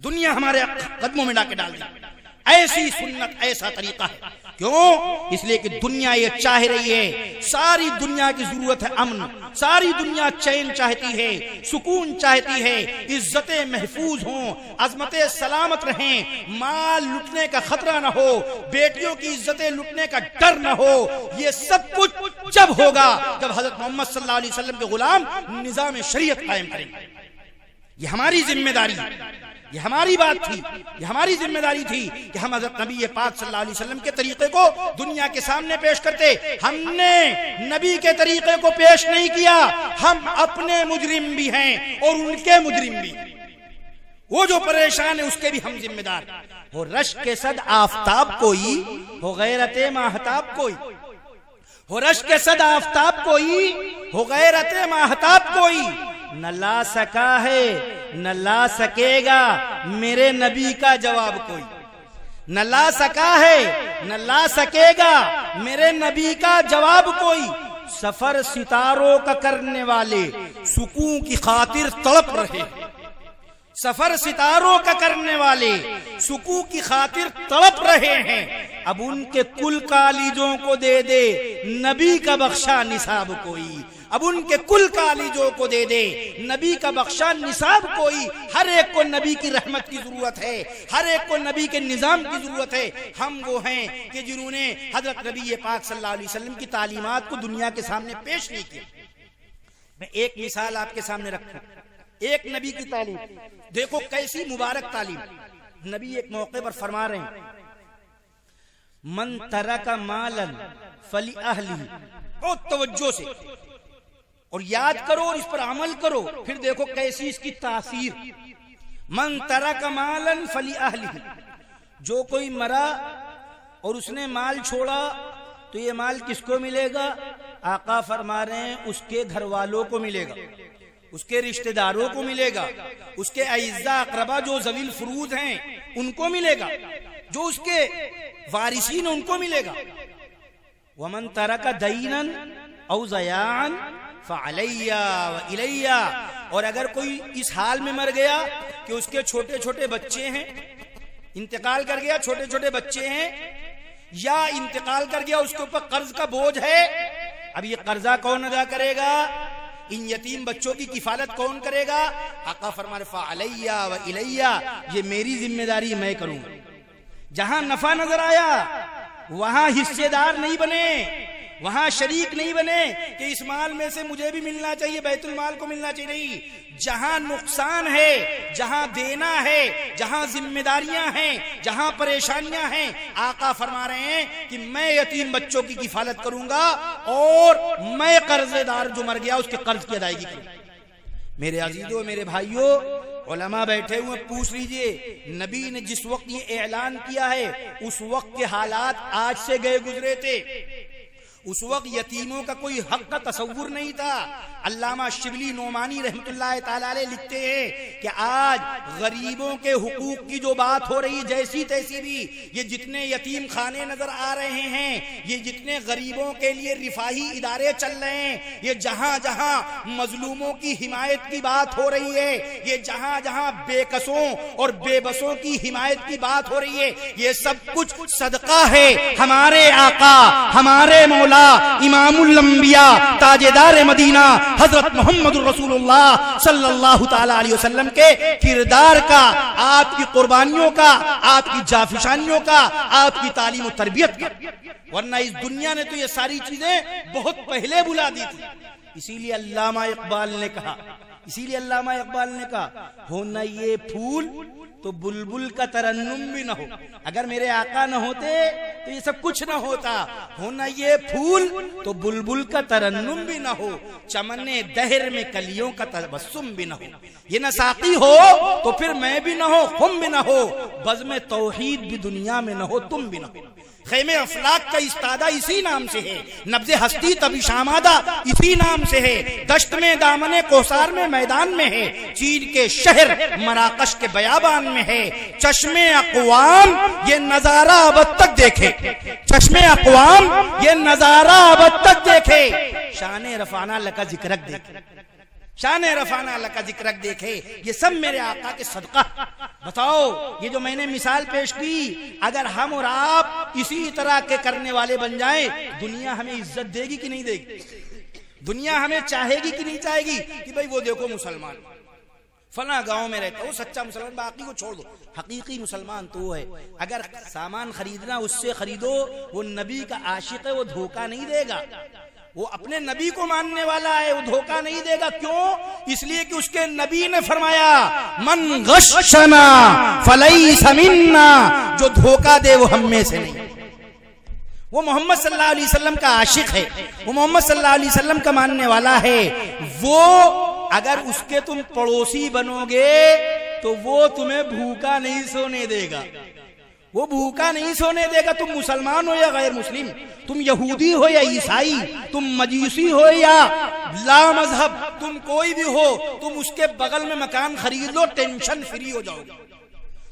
दुनिया हमारे कदमों में लाकर डाल देंगे। ऐसी सुन्नत, ऐसा तरीका है। क्यों? इसलिए कि दुनिया ये चाह रही है, सारी दुनिया की जरूरत है अमन, सारी दुनिया चैन चाहती है, सुकून चाहती है, इज्जतें महफूज हों, अजमतें सलामत रहें, माल लुटने का खतरा न हो, बेटियों की इज्जतें लुटने का डर न हो। ये सब कुछ जब होगा जब हजरत मोहम्मद सल्लल्लाहु अलैहि वसल्लम के गुलाम निजाम शरीयत कायम करेंगे। ये हमारी जिम्मेदारी, ये हमारी बात थी, ये हमारी जिम्मेदारी थी कि हम हजरत नबी पाक सल्लल्लाहु अलैहि वसल्लम के तरीके को दुनिया के सामने पेश करते। हमने नबी के तरीके को पेश नहीं किया, हम अपने मुजरिम भी हैं और उनके मुजरिम भी। वो जो परेशान है उसके भी हम जिम्मेदार। हो रश के सद आफताब कोई, हो गैरते माहताब कोई, हो रश के सद आफताब कोई, हो गैरते माहताब कोई, न ला सका है न ला सकेगा मेरे नबी का जवाब कोई, न ला सका है न ला सकेगा मेरे नबी का जवाब कोई, सफर सितारों का करने वाले सुकून की खातिर तड़प रहे, सफर सितारों का करने वाले सुकून की खातिर तड़प रहे हैं। अब उनके कुल कालीजों को दे दे नबी का बख्शा निसाब कोई, अब उनके कुल कालीजों को दे दे नबी का बख्शा निसाब कोई। हर एक को नबी की रहमत की जरूरत है, हर एक को नबी के निजाम की जरूरत है। हम वो हैं कि जिन्होंने हजरत नबी पाक सल्लल्लाहु अलैहि वसल्लम की तालीमात को दुनिया के सामने पेश नहीं किया। मैं एक मिसाल आपके सामने रखूं, एक नबी की तालीम देखो कैसी मुबारक तालीम। नबी एक मौके पर फरमा रहे हैं, मन तरका मालन फली अहली, बहुत तवज्जो से और याद करो और इस पर अमल करो, फिर देखो कैसी इसकी तासीर। मन तरका मालन फली अहली, जो कोई मरा और उसने माल छोड़ा तो ये माल किसको मिलेगा? आका फरमा रहे हैं उसके घर वालों को मिलेगा, उसके रिश्तेदारों को मिलेगा, उसके अइज़्ज़ा अक़रबा जो ज़वील फ़ुरूद हैं उनको मिलेगा, जो उसके वारिसीन उनको मिलेगा। वमन तरका दईनन औ ज़यान फ़अलैया व इलैया, और अगर कोई इस हाल में मर गया कि उसके छोटे छोटे बच्चे हैं, इंतकाल कर गया, छोटे छोटे बच्चे हैं, या इंतकाल कर गया उसके ऊपर कर्ज का बोझ है, अब ये कर्जा कौन अदा करेगा? इन यतीम बच्चों की किफालत कौन करेगा? आका फरमाए फ़अलैया व इलैया, ये मेरी जिम्मेदारी, मैं करूंगा। जहां नफा नजर आया वहां हिस्सेदार नहीं बने, वहां शरीक नहीं बने कि इस माल में से मुझे भी मिलना चाहिए, बैतुल माल को मिलना चाहिए, नहीं। जहां नुकसान है, जहां देना है, जहां जिम्मेदारियां हैं, जहां परेशानियां हैं, आका फरमा रहे हैं कि मैं यतीम बच्चों की किफालत करूंगा और मैं कर्जदार जो मर गया उसके कर्ज की अदायगी करूंगा। मेरे अजीजों, मेरे भाइयों, उलमा बैठे हुए, पूछ लीजिए नबी ने जिस वक्त ये ऐलान किया है उस वक्त के हालात आज से गए गुजरे थे। उस वक्त यतीमों का कोई हक का तसव्वुर नहीं था। अल्लामा शिबली नोमानी रहमतुल्लाह ताला अलैह लिखते हैं कि आज गरीबों के हुकूक की जो बात हो रही, जैसी तैसी भी, ये जितने यतीम खाने नजर आ रहे हैं, ये जितने गरीबों के लिए रिफाही इदारे चल रहे हैं, ये जहां जहां मजलूमों की हिमायत की बात हो रही है, ये जहां जहां बेकसों और बेबसों की हिमायत की बात हो रही है, ये सब कुछ सदका है हमारे आका, हमारे मौला इमामुल अंबिया ताजेदार मदीना हजरत मोहम्मद रसूलुल्लाह सल्लल्लाहु ताला अलैहि वसल्लम के किरदार का, आपकी कुर्बानियों का, आपकी जाफिशानियों का, आपकी तालीम और तरबियत का। वरना इस दुनिया ने तो ये सारी चीजें बहुत पहले बुला दी थी। इसीलिए अल्लामा इकबाल ने कहा, इसीलिए अल्लामा इकबाल ने कहा, हो न ये फूल तो बुलबुल का तरन्नुम भी न हो। अगर मेरे आका न होते तो ये सब कुछ न होता। हो न ये फूल तो बुलबुल का तरन्नुम भी न हो, चमने दहर में कलियों का तबस्सुम भी न हो। ये न साकी हो तो फिर मैं भी न हो, खुम भी न हो, बज़्म तौहीद भी दुनिया में न हो, तुम भी न हो। खेमे अफलाक का इस्तादा इसी नाम से है, नब्ज़े हस्ती तभी शामादा इसी नाम से है, दश्त में दामने कोसार में मैदान में है, चीन के शहर मराकश के बयाबान में है। चश्मे अक़वाम ये नजारा अब तक देखे, चश्मे अक़वाम ये नजारा अब तक देखे, शान रफाना लका जिक्रक देखे, शान रफाना लका जिक्रक देखे। ये सब मेरे आका के सदका। बताओ, ये जो मैंने मिसाल पेश की, अगर हम और आप इसी तरह के करने वाले बन जाएं, दुनिया हमें इज्जत देगी कि नहीं देगी? दुनिया हमें चाहेगी कि नहीं चाहेगी कि भाई वो देखो मुसलमान फला गांव में रहता है, वो सच्चा मुसलमान, बाकी को छोड़ दो, हकीकी मुसलमान तो वो है। अगर सामान खरीदना उससे खरीदो, वो नबी का आशिक है, वो धोखा नहीं देगा, वो अपने नबी को मानने वाला है, वो धोखा नहीं देगा। क्यों? इसलिए कि उसके नबी ने फरमाया, मन गश्शना फलैसा मिन्ना, जो धोखा दे वो हम में से नहीं। वो मोहम्मद सल्लल्लाहु अलैहि वसल्लम का आशिक है, वो मोहम्मद सल्लल्लाहु अलैहि वसल्लम का मानने वाला है। वो अगर उसके तुम पड़ोसी बनोगे तो वो तुम्हें भूखा नहीं सोने देगा, वो भूखा नहीं सोने देगा। तुम मुसलमान हो या गैर मुस्लिम, तुम यहूदी हो या ईसाई, तुम मजूसी हो या ला मजहब, तुम कोई भी हो, तुम उसके बगल में मकान खरीद लो, टेंशन फ्री हो जाओगे।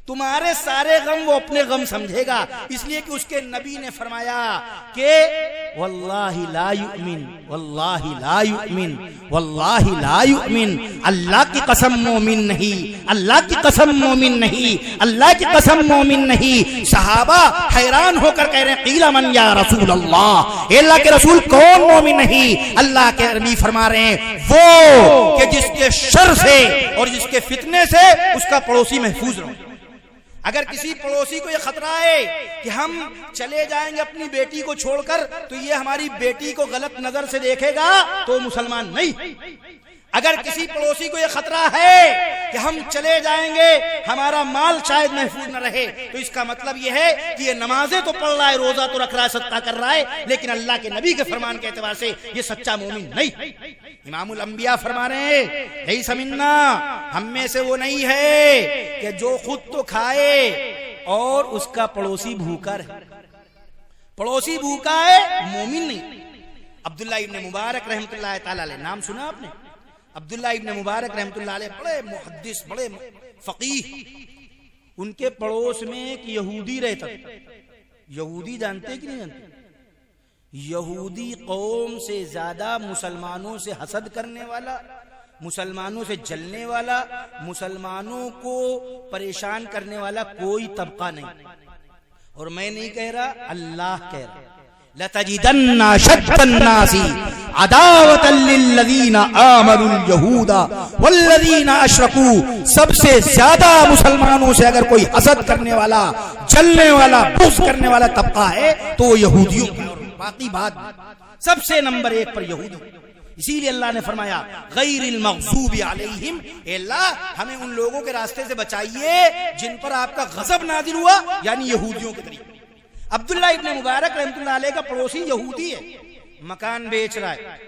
तुम्हारे सारे गम वो अपने गम समझेगा, इसलिए कि उसके नबी ने फरमाया कि वल्लाहि ला युमिन, वल्लाहि ला युमिन, वल्लाहि ला युमिन, अल्लाह की कसम मोमिन नहीं, अल्लाह की कसम मोमिन नहीं, अल्लाह की कसम मोमिन नहीं। सहाबा हैरान होकर कह रहे हैं क़ीला मन या रसूल अल्लाह, अल्लाह के रसूल कौन मोमिन नहीं? अल्लाह के नबी फरमा रहे हैं वो कि जिसके शर से और जिसके फितने से उसका पड़ोसी महफूज रहो। अगर किसी पड़ोसी को यह खतरा है कि हम चले जाएंगे अपनी बेटी को छोड़कर तो ये हमारी बेटी को गलत नजर से देखेगा तो मुसलमान नहीं। अगर किसी पड़ोसी को यह खतरा है कि हम चले जाएंगे हमारा माल शायद महफूज न रहे तो इसका मतलब यह है कि ये नमाजें तो पढ़ रहा है, रोजा तो रख रहा है, सत्ता कर रहा है, लेकिन अल्लाह के नबी के फरमान के एतबार से ये सच्चा मोमिन नहीं। इमामुल अंबिया फरमा रहे हैं लैसा मिन्ना, हम में से वो नहीं है कि जो खुद तो खाए और उसका पड़ोसी भूखा रहे। पड़ोसी भूखा है, मोमिन नहीं। अब्दुल्ला इब्न मुबारक रहमतुल्लाह ताला अलैह, नाम सुना आपने? अब्दुल्ला इब्न मुबारक रहमतुल्लाह अलैह बड़े मुहद्दिस, बड़े फकीह। उनके पड़ोस में एक यहूदी रहता। यहूदी जानते कि नहीं जानते? यहूदी कौम से ज्यादा मुसलमानों से हसद करने वाला, मुसलमानों से जलने वाला, मुसलमानों को परेशान करने वाला कोई तबका नहीं। और मैं नहीं कह रहा, अल्लाह कह रहा, लतजिदन्ना शद्दन्नासी अदावतन लिल्लज़ीना आमनुल यहूदा वल्लज़ीना अशरकू, सबसे ज्यादा मुसलमानों से अगर कोई हसद करने वाला, जलने वाला, बुग़्ज़ करने वाला तबका है तो वो यहूदियों का। बाकी बात सबसे नंबर 1 पर यहूदी। इसीलिए अल्लाह ने फरमाया गैरिल मग़ज़ूबि अलैहिम, अल्लाह हमें उन लोगों के रास्ते से बचाइए जिन पर आपका गज़ब नाज़िल हुआ, यानी यहूदियों के तरीके। अब्दुल्ला इब्न मुबारक रहमतुल्लाह अलैह का पड़ोसी यहूदी है, मकान बेच रहा है,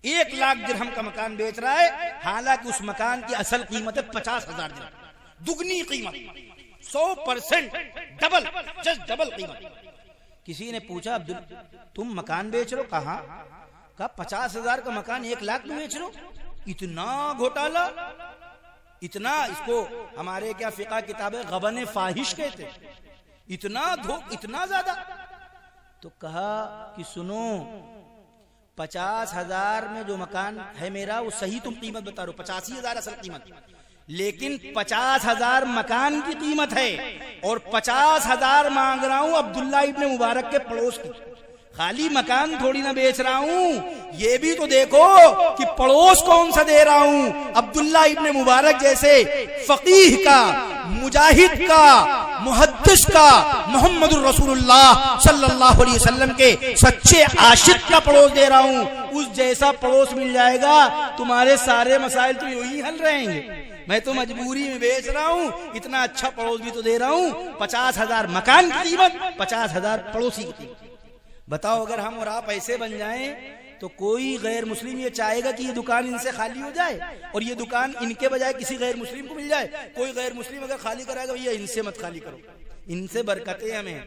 1 लाख दिरहम का मकान बेच रहा है, हालांकि उस मकान की असल कीमत है 50,000 दिरहम, दुगनी कीमत, 100% डबल, जस्ट डबल कीमत। किसी ने पूछा अब्दुल तुम मकान बेच रहे हो? कहा 50,000 का मकान 1 लाख में बेच रहे हो? इतना घोटाला, इतना, इसको हमारे क्या फिक़ा किताबें गबन फाहिश कहते, इतना ज्यादा। तो कहा कि सुनो 50,000 में जो मकान है मेरा वो सही तुम कीमत बता रहे हो, 85,000 असल कीमत, लेकिन 50,000 मकान की कीमत है और 50,000 मांग रहा हूं अब्दुल्ला इब्न मुबारक के पड़ोस की। खाली मकान थोड़ी ना बेच रहा हूं, ये भी तो देखो कि पड़ोस कौन सा दे रहा हूं। अब्दुल्ला इब्न मुबारक जैसे फकीह का, मुजाहिद का, मुहद्दिस का, मोहम्मदुर रसूलुल्लाह सल्लल्लाहु अलैहि वसल्लम के सच्चे आशिक का पड़ोस दे रहा हूं। उस जैसा पड़ोस मिल जाएगा तुम्हारे सारे मसाइल तो यही हल रहेंगे। मैं तो मजबूरी में बेच रहा हूं, इतना अच्छा पड़ोस भी तो दे रहा हूं। 50,000 मकान की कीमत, 50,000 पड़ोसी की कीमत। बताओ अगर हम और आप ऐसे बन जाएं तो कोई गैर मुस्लिम ये चाहेगा कि ये दुकान इनसे खाली हो जाए और ये दुकान इनके बजाय किसी गैर मुस्लिम को मिल जाए? कोई गैर मुस्लिम अगर खाली कराएगा भैया इनसे मत खाली करो, इनसे बरकतें हमें,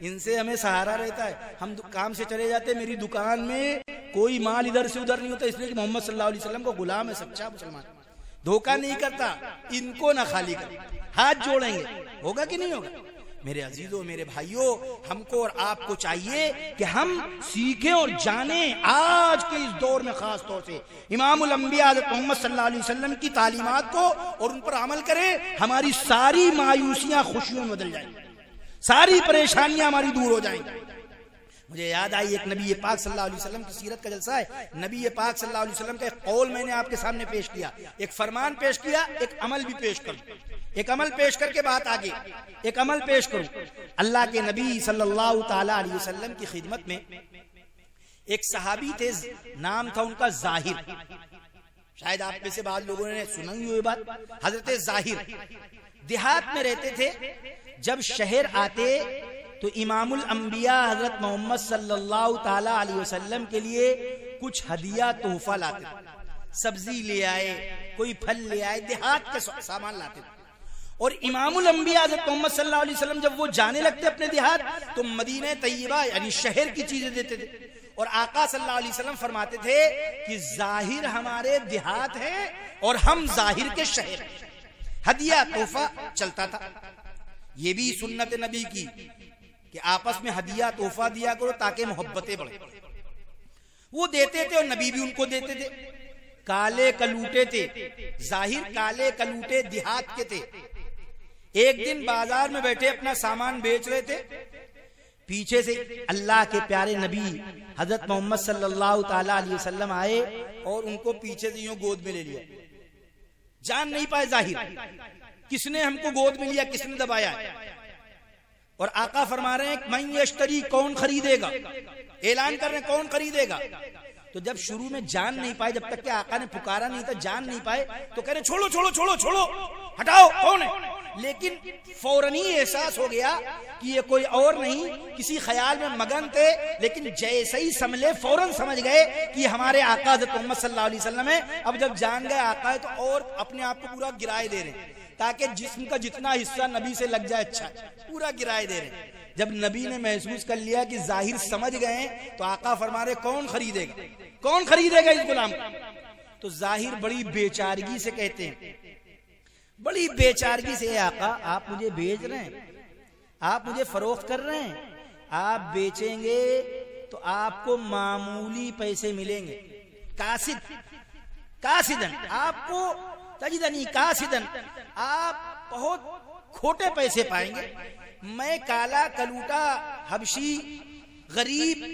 इनसे हमें सहारा रहता है। हम काम से चले जाते, मेरी दुकान में कोई माल इधर से उधर नहीं होता, इसलिए कि मोहम्मद सल्लल्लाहु अलैहि वसल्लम को गुलाम है, सच्चा मुसलमान, धोखा नहीं करता। इनको ना खाली कर, हाथ जोड़ेंगे, होगा कि नहीं होगा? मेरे अजीजों, मेरे भाइयों, हमको और आपको चाहिए कि हम सीखें और जानें आज के इस दौर में खास तौर से इमामुल अंबिया हज़रत मोहम्मद सल्लल्लाहु अलैहि वसल्लम की तालीमात को और उन पर अमल करें। हमारी सारी मायूसियां खुशियों में बदल जाएंगी, सारी परेशानियां हमारी दूर हो जाएंगी। मुझे याद आई एक नबी पाक सल्लल्लाहु अलैहि वसल्लम की सीरत का जलसा है। नबी पाक सल्लल्लाहु अलैहि वसल्लम का एक कौल मैंने आपके सामने पेश किया, एक फरमान पेश किया, एक अमल भी पेश करूं, एक अमल पेश करके बात आगे, एक अमल पेश करूं। अल्लाह के नबी सल्लल्लाहु ताला अलैहि वसल्लम की खिदमत में एक सहाबी थे, नाम था उनका जाहिर। शायद आप में से बाद लोगों ने सुना ही हुई बात। हजरत जाहिर देहात में रहते थे, जब शहर आते तो इमामुल अंबिया हजरत मोहम्मद सल्लल्लाहु ताला अलैहि वसल्लम के लिए कुछ हदिया तोहफा लाते, सब्जी ले आए, कोई फल ले आए, देहात के सामान लाते। और इमामुल अंबिया हजरत मोहम्मद सल्लल्लाहु अलैहि वसल्लम जब वो जाने लगते अपने देहात तो मदीने तैयबा यानी शहर की चीजें देते थे। और आका सल्लल्लाहु अलैहि वसल्लम फरमाते थे कि जाहिर हमारे देहात है और हम जाहिर के शहर। हदिया तोहफा चलता था। ये भी सुन्नत नबी की कि आपस में हदिया तोहफा दिया करो ताकि मोहब्बतें बढ़े। वो देते थे और नबी भी उनको देते थे। काले कलूटे थे, जाहिर काले कलूटे देहात के थे। एक दिन बाजार में बैठे अपना सामान बेच रहे थे, पीछे से अल्लाह के प्यारे नबी हजरत मोहम्मद सल्लल्लाहु ताला अलैहि वसल्लम आए और उनको पीछे से यूं गोद में ले लिया। जान नहीं पाए जाहिर किसने हमको गोद में लिया, किसने दबाया। और आका फरमा रहे हैं मैं यश्तरी, कौन खरीदेगा, ऐलान कर रहे हैं कौन खरीदेगा। तो जब शुरू में जान नहीं पाए, जब तक कि आका ने पुकारा नहीं था, जान नहीं पाए, तो कह रहे छोड़ो छोड़ो छोड़ो छोड़ो, हटाओ, कौन है। लेकिन फौरन ही एहसास हो गया कि ये कोई और नहीं, किसी ख्याल में मगन थे, लेकिन जैसे ही समझे फौरन समझ गए कि हमारे आका हज़रत मोहम्मद सल्लल्लाहु अलैहि वसल्लम है। अब जब जान गए आका है तो और अपने आप को पूरा गिराए दे रहे हैं ताकि जिस्म का जितना हिस्सा नबी से लग जाए, अच्छा पूरा गिराए दे रहे हैं। जब नबी ने महसूस कर लिया कि जाहिर समझ गए तो आका फरमा रहे कौन खरीदेगा, कौन खरीदेगा इस गुलाम को। तो जाहिर बड़ी बेचारगी से कहते हैं, बड़ी बेचारगी से, आका आप मुझे बेच रहे हैं, आप मुझे फरोख्त कर रहे हैं, आप बेचेंगे तो आपको मामूली पैसे मिलेंगे, कासिदन, आपको तजिदनी कासिदन, आप बहुत खोटे पैसे पाएंगे। मैं काला कलूटा हबशी गरीब,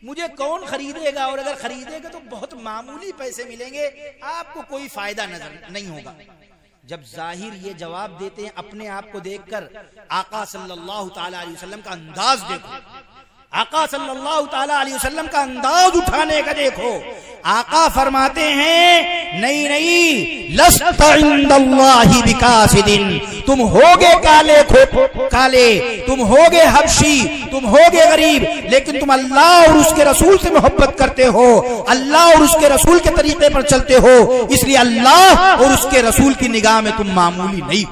मुझे कौन खरीदेगा, और अगर खरीदेगा तो बहुत मामूली पैसे मिलेंगे, आपको कोई फायदा नजर नहीं होगा। जब जाहिर ये जवाब देते हैं अपने आप को देखकर, आका सल्लल्लाहु ताला अलैहि वसल्लम का अंदाज देखो, आका सल्लल्लाहु ताला अलैहि वसल्लम का अंदाज उठाने का देखो। आका फरमाते हैं नहीं नहीं, लस्त इंदल्लाहि बिकासिदिन, तुम होगे काले, तुम होगे हबशी, तुम होगे गरीब, लेकिन तुम अल्लाह और उसके रसूल से मोहब्बत करते हो, अल्लाह और उसके रसूल के तरीके पर चलते हो, इसलिए अल्लाह और उसके रसूल की निगाह में तुम मामूली नहीं।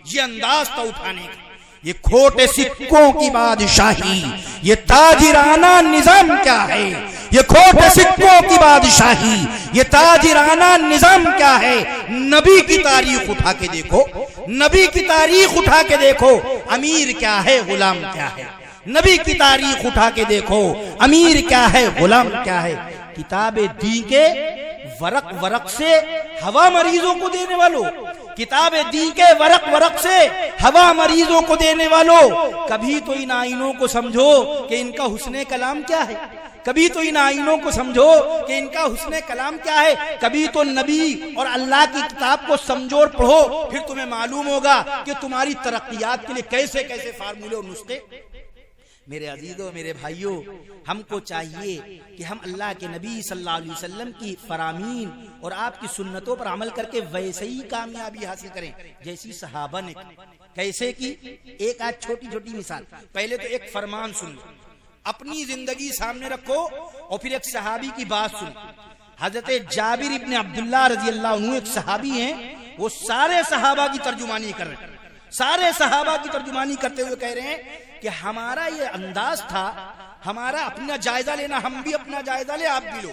ये अंदाज था उठाने का। ये खोटे सिक्कों की बादशाही, ये ताजिराना निजाम क्या है, ये खोटे सिक्कों की बादशाही, ये ताजिराना निजाम क्या है। नबी की तारीख उठा के देखो, नबी की तारीख उठा के देखो, अमीर क्या है, गुलाम क्या है। नबी की तारीख उठा के देखो, अमीर क्या है, गुलाम क्या है। किताबे दी के वरक से हवा मरीजों को देने वालों, किताबे दी के वरक से हवा मरीजों को देने वालों, कभी तो इन आईनों को समझो कि इनका हुस्ने कलाम क्या है, कभी तो इन आईनों को समझो कि इनका हुस्ने कलाम क्या है, कभी तो नबी और अल्लाह की किताब को समझो और पढ़ो, फिर तुम्हें मालूम होगा कि तुम्हारी तरक्कियात के लिए कैसे कैसे फार्मूले और नुस्खे। मेरे अजीजों, मेरे भाइयों, हमको चाहिए कि हम अल्लाह के नबी सल्लल्लाहु अलैहि वसल्लम की फरामीन और आपकी सुन्नतों पर अमल करके वैसे ही कामयाबी हासिल करें जैसी सहाबा ने। कैसे की, एक आज छोटी छोटी मिसाल। पहले तो एक फरमान सुन लो, अपनी जिंदगी सामने रखो और फिर एक सहाबी की बात सुन। हजरत जाबिर इब्ने अब्दुल्लाह रजी अल्लाह अन्हु एक सहाबी हैं, वो सारे सहाबा की तर्जुमानी कर रहे हैं, सारे सहाबा की तर्जुमानी करते हुए कह रहे हैं कि हमारा ये अंदाज था, हमारा अपना जायजा लेना, हम भी अपना जायजा ले, आप भी लो।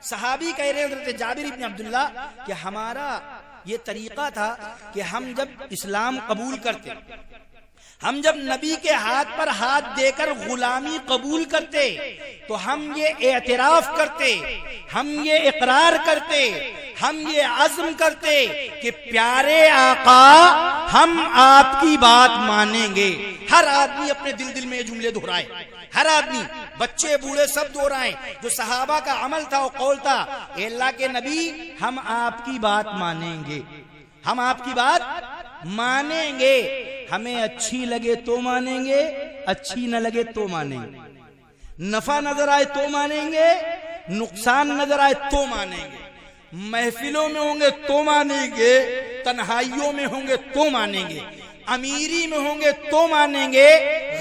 सहाबी कह रहे हैं हजरत जाबिर इब्ने अब्दुल्लाह कि हमारा ये तरीका था कि हम जब इस्लाम कबूल करते, हम जब नबी के हाथ पर हाथ देकर गुलामी कबूल करते, तो हम ये एतराफ करते, हम ये इकरार करते, हम ये अज़्म करते कि प्यारे आका हम आपकी बात मानेंगे। हर आदमी अपने दिल में ये जुमले दोहराए, हर आदमी, बच्चे बूढ़े सब दोहराए। जो सहाबा का अमल था, वो कौल था, अल्लाह के नबी हम आपकी बात मानेंगे, हम आपकी बात मानेंगे, हमें अच्छी लगे तो मानेंगे, अच्छी न लगे तो मानेंगे, नफा नजर आए तो मानेंगे, नुकसान नजर आए तो मानेंगे, महफिलों में होंगे तो मानेंगे, तन्हाइयों में होंगे तो मानेंगे, अमीरी में होंगे तो मानेंगे,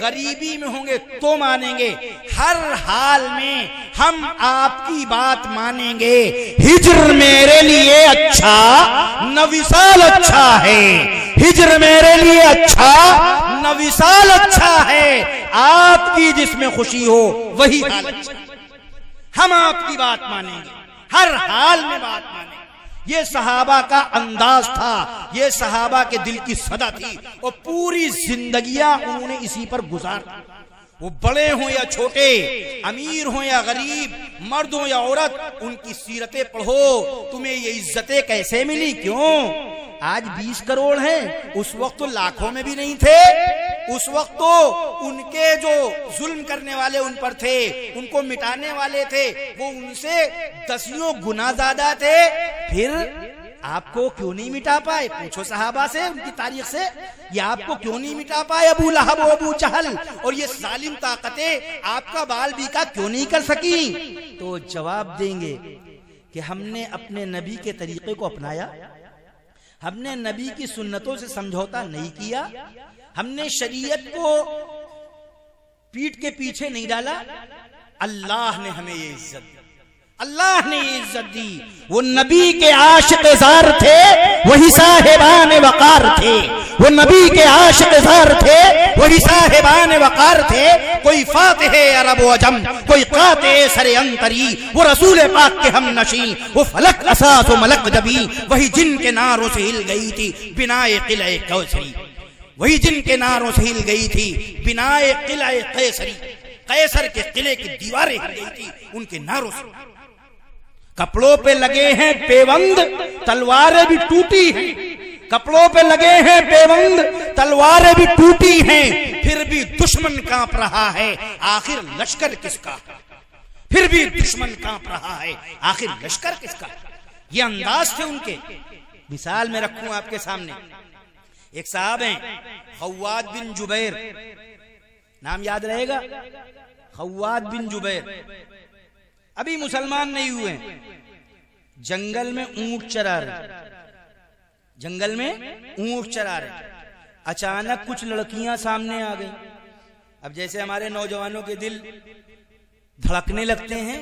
गरीबी में होंगे तो मानेंगे, हर हाल में हम आपकी बात मानेंगे। हिज्र मेरे लिए अच्छा न विसाल अच्छा है, हिज्र मेरे लिए अच्छा न विसाल अच्छा है, आपकी जिसमें खुशी हो वही हाल अच्छा। हम आपकी बात मानेंगे, हर हाल में बात मानेंगे। ये सहाबा का अंदाज था, ये सहाबा के दिल की सदा थी और पूरी जिंदगियां उन्होंने इसी पर गुजार दी। वो बड़े हों या छोटे, अमीर हों या गरीब, मर्द हों या औरत, उनकी सीरतें पढ़ो। तुम्हें ये इज्जतें कैसे मिली? क्यों? आज 20 करोड़ हैं, उस वक्त तो लाखों में भी नहीं थे। उस वक्त तो उनके जो जुल्म करने वाले उन पर थे, उनको मिटाने वाले थे, वो उनसे 10 गुना ज्यादा थे। फिर आपको क्यों नहीं मिटा पाए? पूछो सहाबा से, उनकी तारीख से, ये आपको क्यों नहीं मिटा पाए अबू लहब और अबू जहल, और ये जालिम ताकतें आपका बाल बीका क्यों नहीं कर सकी? तो जवाब देंगे कि हमने अपने नबी के तरीके को अपनाया, हमने नबी की सुन्नतों से समझौता नहीं किया, हमने शरीयत को पीठ के पीछे नहीं डाला। अल्लाह ने हमें ये इज्जत दी, अल्लाह ने ये इज्जत दी। वो नबी के आशिक़-ए-ज़ार थे, वही साहिबान वक़ार थे। वो नबी के आशिक़-ए-ज़ार थे, वही साहिबान वक़ार थे। कोई फातिहे अरब व अजम, कोई क़ातिए सरे अंतरी, वो रसूल पाक के हम नशी, वो फलक असास व मलक जबी, वही जिनके नारों से हिल गई थी बिनाए क़िले कौसरी, वही जिनके नारों से हिल गई थी बिनाए क़िले कैसरी। कैसर के किले की दीवारें हिल गई थी उनके नारों से। कपड़ों पे लगे हैं पेवंद, तलवारें भी टूटी हैं। कपड़ों पे लगे हैं पेवंद, तलवारें भी टूटी हैं, फिर भी दुश्मन कांप रहा है, आखिर लश्कर किसका? फिर भी दुश्मन कांप रहा है, आखिर लश्कर किसका? ये अंदाज थे उनके। मिसाल में रखूं आपके सामने, एक साहब हैं खव्वाद बिन जुबैर, नाम याद रहेगा, खव्वाद बिन जुबैर। अभी मुसलमान नहीं हुए, जंगल में ऊंट चरा रहे, जंगल में ऊंट चरा रहे। अचानक कुछ लड़कियां सामने आ गई। अब जैसे हमारे नौजवानों के दिल धड़कने लगते हैं,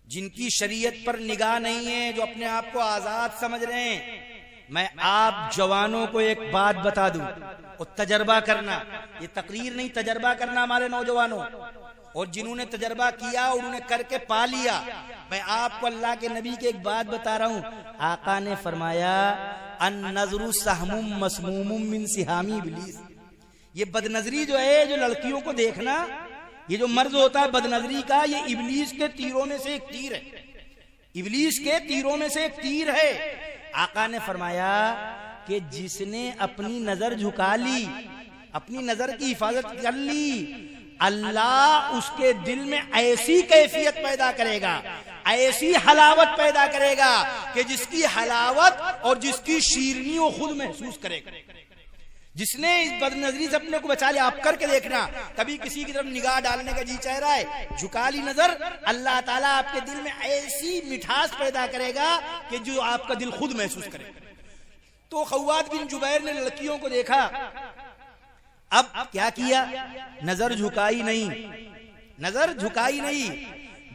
जिनकी शरीयत पर निगाह नहीं है, जो अपने आप को आजाद समझ रहे हैं। मैं आप जवानों को एक बात बता दूं और तजर्बा करना, ये तकरीर नहीं, तजर्बा करना हमारे नौजवानों। और जिन्होंने तजर्बा किया और उन्हें करके पा लिया, मैं आपको अल्लाह के नबी की एक बात बता रहा हूं। आका ने फरमाया, अन नजरु सहमुम मसमूमुम मिन सिहामी इब्लीस। ये बदनजरी जो है, जो लड़कियों को देखना, ये जो मर्ज होता है बदनजरी का, ये इब्लीस के तीरों में से एक तीर है। इब्लीस के तीरों में से एक तीर है। आका ने फरमाया कि जिसने अपनी नजर झुका ली, अपनी नजर की हिफाजत कर ली, अल्लाह उसके दिल में ऐसी कैफियत पैदा करेगा, ऐसी हलावत पैदा करेगा कि जिसकी हलावत और जिसकी शीरनी वो खुद महसूस करेगा। जिसने इस बदनजरी से अपने को बचा लिया, आप करके देखना, कभी किसी की तरफ निगाह डालने का जी चाह रहा है, झुका ली नजर, अल्लाह ताला आपके दिल में ऐसी मिठास पैदा करेगा कि जो आपका दिल खुद महसूस करेगा। तो खव्वाद बिन जुबैर ने लड़कियों को देखा, अब क्या किया? नजर झुकाई नहीं, नजर झुकाई नहीं,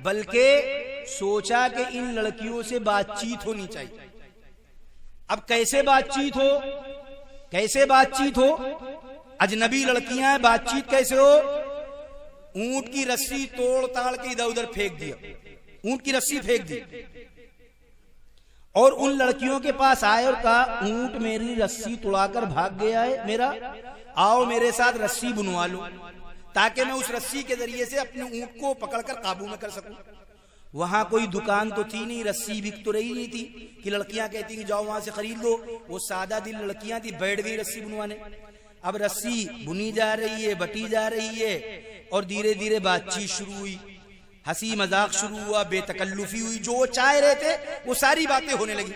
बल्कि सोचा कि इन लड़कियों से बातचीत होनी चाहिए। अब कैसे बातचीत हो? कैसे बातचीत हो? अजनबी लड़कियां हैं, बातचीत कैसे हो? ऊंट की रस्सी तोड़ ताड़ के इधर उधर फेंक दिया, ऊंट की रस्सी फेंक दी और उन लड़कियों के पास आए और कहा, ऊंट मेरी रस्सी तोड़ाकर भाग गया है मेरा, आओ मेरे साथ रस्सी बुनवा लो, ताकि मैं उस रस्सी के जरिए से अपने ऊंट को पकड़कर काबू में कर सकूं। वहां कोई दुकान तो थी नहीं, रस्सी बिक तो रही नहीं थी कि लड़कियां कहती कि जाओ वहां से खरीद लो। वो सादा दिल लड़कियां थी, बैठ गई रस्सी बुनवाने। अब रस्सी बुनी जा रही है, बटी जा रही है और धीरे धीरे बातचीत शुरू हुई, हंसी मजाक शुरू हुआ, बेतकल्लुफी हुई, जो वो चाह रहे थे वो सारी बातें होने लगी।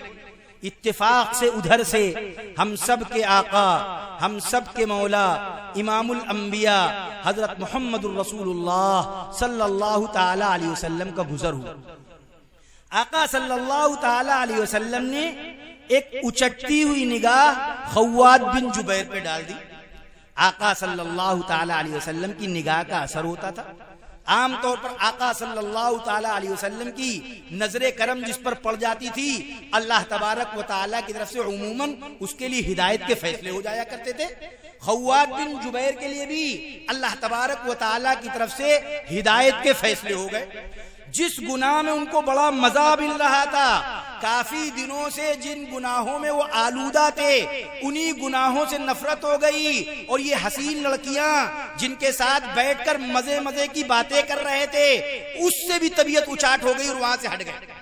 इत्तेफाक से उधर से हम सब के आका, हम सब के मौला, इमामुल अंबिया हजरत मोहम्मदुर रसूलुल्लाह सल्लल्लाहु ताला अलैहि वसल्लम का गुजर हुआ। आका सल्लल्लाहु ताला अलैहि वसल्लम ने एक उचटती हुई निगाह खव्वाद बिन जुबैर पे डाल दी। आका सल्लल्लाहु ताला अलैहि वसल्लम की निगाह का असर होता था। आमतौर पर आका सल्लल्लाहु ताला अलैहि वसल्लम की नजरे करम जिस पर पड़ जाती थी, अल्लाह तबारक व ताला की तरफ से उमूमन उसके लिए हिदायत के फैसले हो जाया करते थे। खव्वाद बिन जुबैर के लिए भी अल्लाह तबारक व ताला की तरफ से हिदायत के फैसले हो गए। जिस गुनाह में उनको बड़ा मजा मिल रहा था, काफी दिनों से जिन गुनाहों में वो आलूदा थे उन्हीं गुनाहों से नफरत हो गई, और ये हसीन लड़कियां जिनके साथ बैठकर मजे मजे की बातें कर रहे थे उससे भी तबीयत उचाट हो गई और वहां से हट गए।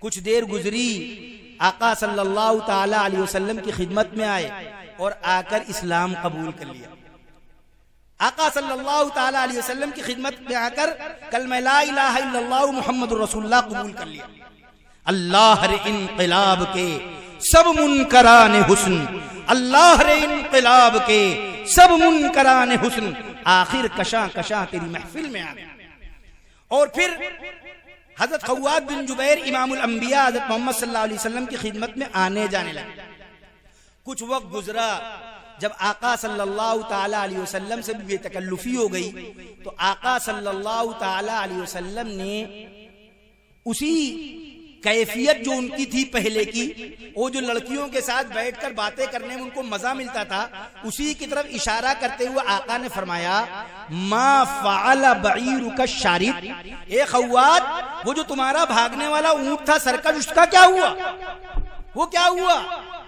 कुछ देर गुजरी, आका सल्लल्लाहु ताला अलैहि वसल्लम की खिदमत में आए और आकर इस्लाम कबूल कर लिया। आका सल्लल्लाहु ताला अलैहि वसल्लम की खिदमत में आकर कलमा ला इलाहा इल्लल्लाह मुहम्मदुर रसूलुल्लाह कबूल कर लिया। अल्लाह रे इनक़िलाब के सब मुनकरान हुस्न, अल्लाह रे इनक़िलाब के सब मुनकरान हुस्न, आखिर कशा कशा तेरी महफिल में आ गया। और फिर हजरत खव्वात बिन जुबैर इमामुल अंबिया हजरत मोहम्मद सल्लल्लाहु अलैहि वसल्लम की खिदमत में आने जाने लगे। कुछ वक्त गुजरा, जब आका सल्लल्लाहु ताला अलैहि वसल्लम से भी बेतकल्लुफी हो गई तो आका सल्लल्लाहु ताला अलैहि वसल्लम ने उसी कैफियत जो उनकी थी पहले की, वो जो लड़कियों के साथ बैठकर बातें करने में उनको मजा मिलता था, उसी की तरफ इशारा करते हुए आका ने फरमाया, मा फ़अल बईरुका शारिद, ए खव्वात, वो जो तुम्हारा भागने वाला ऊंट था सरकश, उसका क्या हुआ? वो क्या हुआ?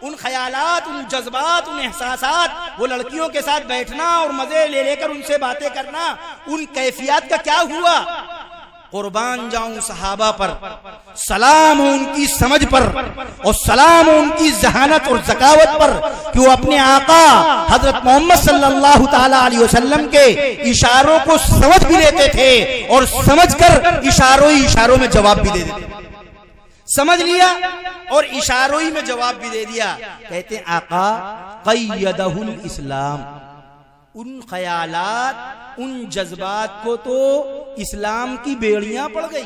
उन ख्यालात, उन जज्बात, उन एहसासात, वो लड़कियों के साथ बैठना और मजे ले लेकर उनसे बातें करना, उन कैफियत का क्या हुआ? कुर्बान जाऊं सहाबा पर, सलाम हो उनकी समझ पर और सलाम हो उनकी जहानत और ज़कावत पर कि वो अपने आका हजरत मोहम्मद सल्लल्लाहु ताला अलैहि वसल्लम के इशारों को समझ भी लेते थे और समझकर इशारों ही इशारों में जवाब भी दे देते। समझ लिया और इशारों ही में जवाब भी दे दिया। कहते हैं आका क़य्यदहुल इस्लाम, उन ख्यालात, उन जज्बात को तो इस्लाम की बेड़ियां पड़ गई।